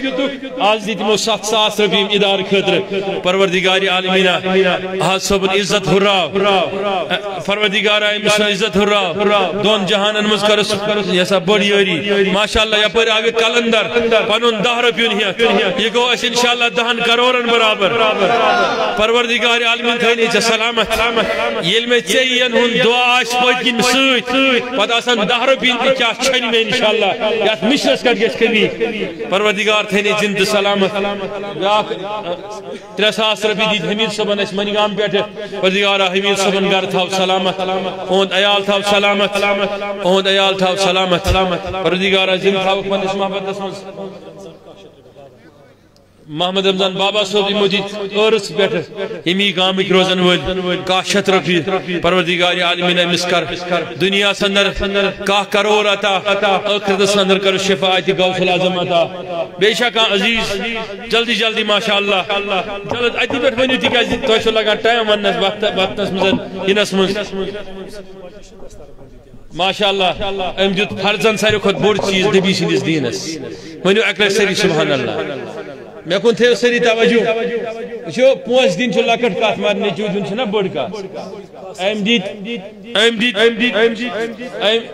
آز دِتۍ یِمو 7 ساس رۄپیہِ یِم اِدارٕ خٲطرٕ پروردگارِ عالمیٖنہ احد صٲبُن عزت ہُراو پروردگارا أمِس عزت ہُراو دۄن جہانن منٛز کٔرٕس یہِ ہسا بٔڑ یٲری ماشاء اللہ یپٲرۍ آو یہِ کلندر پنُن 10 رۄپیُن ہٮ۪تھ یہِ گوٚو اَسہِ انشاء اللہ 10 کرورن برابر پروردگارِ عالمیٖن تھٲینی ژےٚ سلامت ییٚلہِ مےٚ ژےٚ یِین ہُنٛد دعا آسہِ پٔتۍ کِنۍ سۭتۍ پتہٕ آسن 10 رۄپیہِ تہِ کیٛاہ چھٔنۍ مےٚ انشاء اللہ یتھ مِشرس کتھ گژھِ کمی پروردگار تھٲینی زِندٕ سلامت بیٛاکھ 3 ساس رۄپیہِ دِتۍ حمیٖد صٲبن اَسہِ منگام پٮ۪ٹھٕ پروردگارا حمیٖد صٲبن گرٕ تھاو سلامت اُہُنٛد عیال تھاو سلامت اُہُنٛد عیال تھاو سلامت پروردگارا زِندٕ تھاوُکھ پننِس محبتس منٛز محمد رمضان بابا صٲب یِمو دِتۍ عٲرس پٮ۪ٹھٕ ییٚمی گامٕکۍ روزن وٲلۍ 100 رۄپیہِ پروردگارِ عالمیٖن أمِس کر دُنیاہس اندر 1 کرور عطا ٲخرتس اندر کر شفا اتہِ غوث العظم عطا بیٚیہِ چھا کانٛہہ عزیٖز جلدی جلدی ماشاء اللہ چلو اتی پٮ۪ٹھ ؤنِو تِکیٛازِ تۄہہِ چھُو لگان ٹایم وننس وقتس منٛز یِنس منٛز ماشاء اللہ أمۍ دیُت فرضن ساروی کھۄتہٕ بوٚڑ چیٖز نبی سٕنٛدِس دیٖنس ؤنِو اکہِ لٹہِ سٲری سبحان اللہ مےٚ کُن تھٲیِو سٲری توجہ وٕچھو پونٛسہٕ دِنۍ چھُ لۄکٕٹ کتھ مگر نیٚچوٗ دیُن چھُنہ بٔڑ کتھ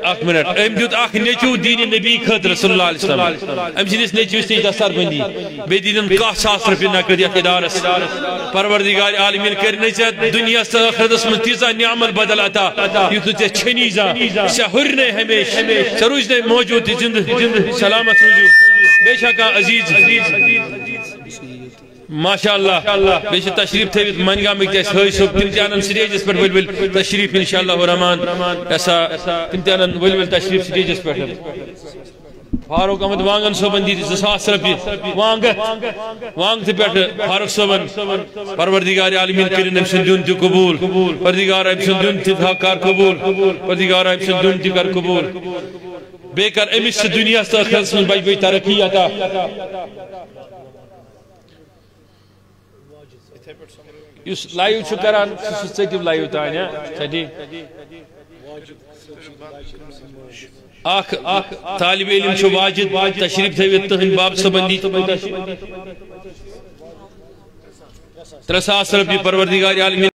اکھ منٹ أمۍ دیُت اکھ نیٚچوٗ دیٖنہِ نبی خٲطرٕ صلی اللہ علیہ وسلم أمۍ سٕنٛدِس نیٚچوِس نِش دستربندی بیٚیہِ دِتِن 1 ساس رۄپیہِ نقد یتھ ادارس پروردگارِ عالمیٖن کٔرِنَے ژےٚ دُنیاہس تہٕ ٲخرتس منٛز تیٖژاہ نعمت بدل عطا یُتھ نہٕ ژےٚ چھٔنی زانٛہہ ژےٚ ہُرنَے ہمیشہِ ژےٚ روٗزنَے موجوٗد تہِ زِندٕ سلامت روٗزِو بیٚیہِ چھا کانٛہہ عزیٖز ماشاء اللہ بیٚیہِ چھِ تشریٖف تھٲوِتھ منگامٕکۍ تہِ اَسہِ حٲج صٲب تِم تہِ اَنن سٹیجس پٮ۪ٹھ ؤلۍ ؤلۍ تشریٖف انشاء اللہ الرحمان تِم تہِ اَنن ؤلۍ ؤلۍ تشریٖف سٹیجس پٮ۪ٹھ فاروق احمد وانگن صٲبن دِتۍ 2 ساس رۄپیہِ وانٛگتہٕ پٮ۪ٹھٕ فاروق صٲبن پروردگارِ عالمیٖن کٔرِنۍ أمۍ سُنٛد دیُن تہِ قبوٗل پروردگارا أمۍ سُنٛد دیُن تہِ کر قبوٗل پروردگارا أمۍ سُنٛد دیُن تہِ کر قبوٗل بیٚیہِ کر أمِس تہِ دُنیاہس تہٕ ٲخرتس منٛز بجہِ بجہِ ترقی عطا یُس لایو چھُ کران سُہ ژٔٹِو لایو تانۍ ژٔٹی اکھ طالب علم چھُ واجد تشریٖف تھٲوِتھ تٕہٕنٛدۍ باب صٲبن دِتۍ 3 ساس رۄپیہِ پروردگارِ عالمیٖن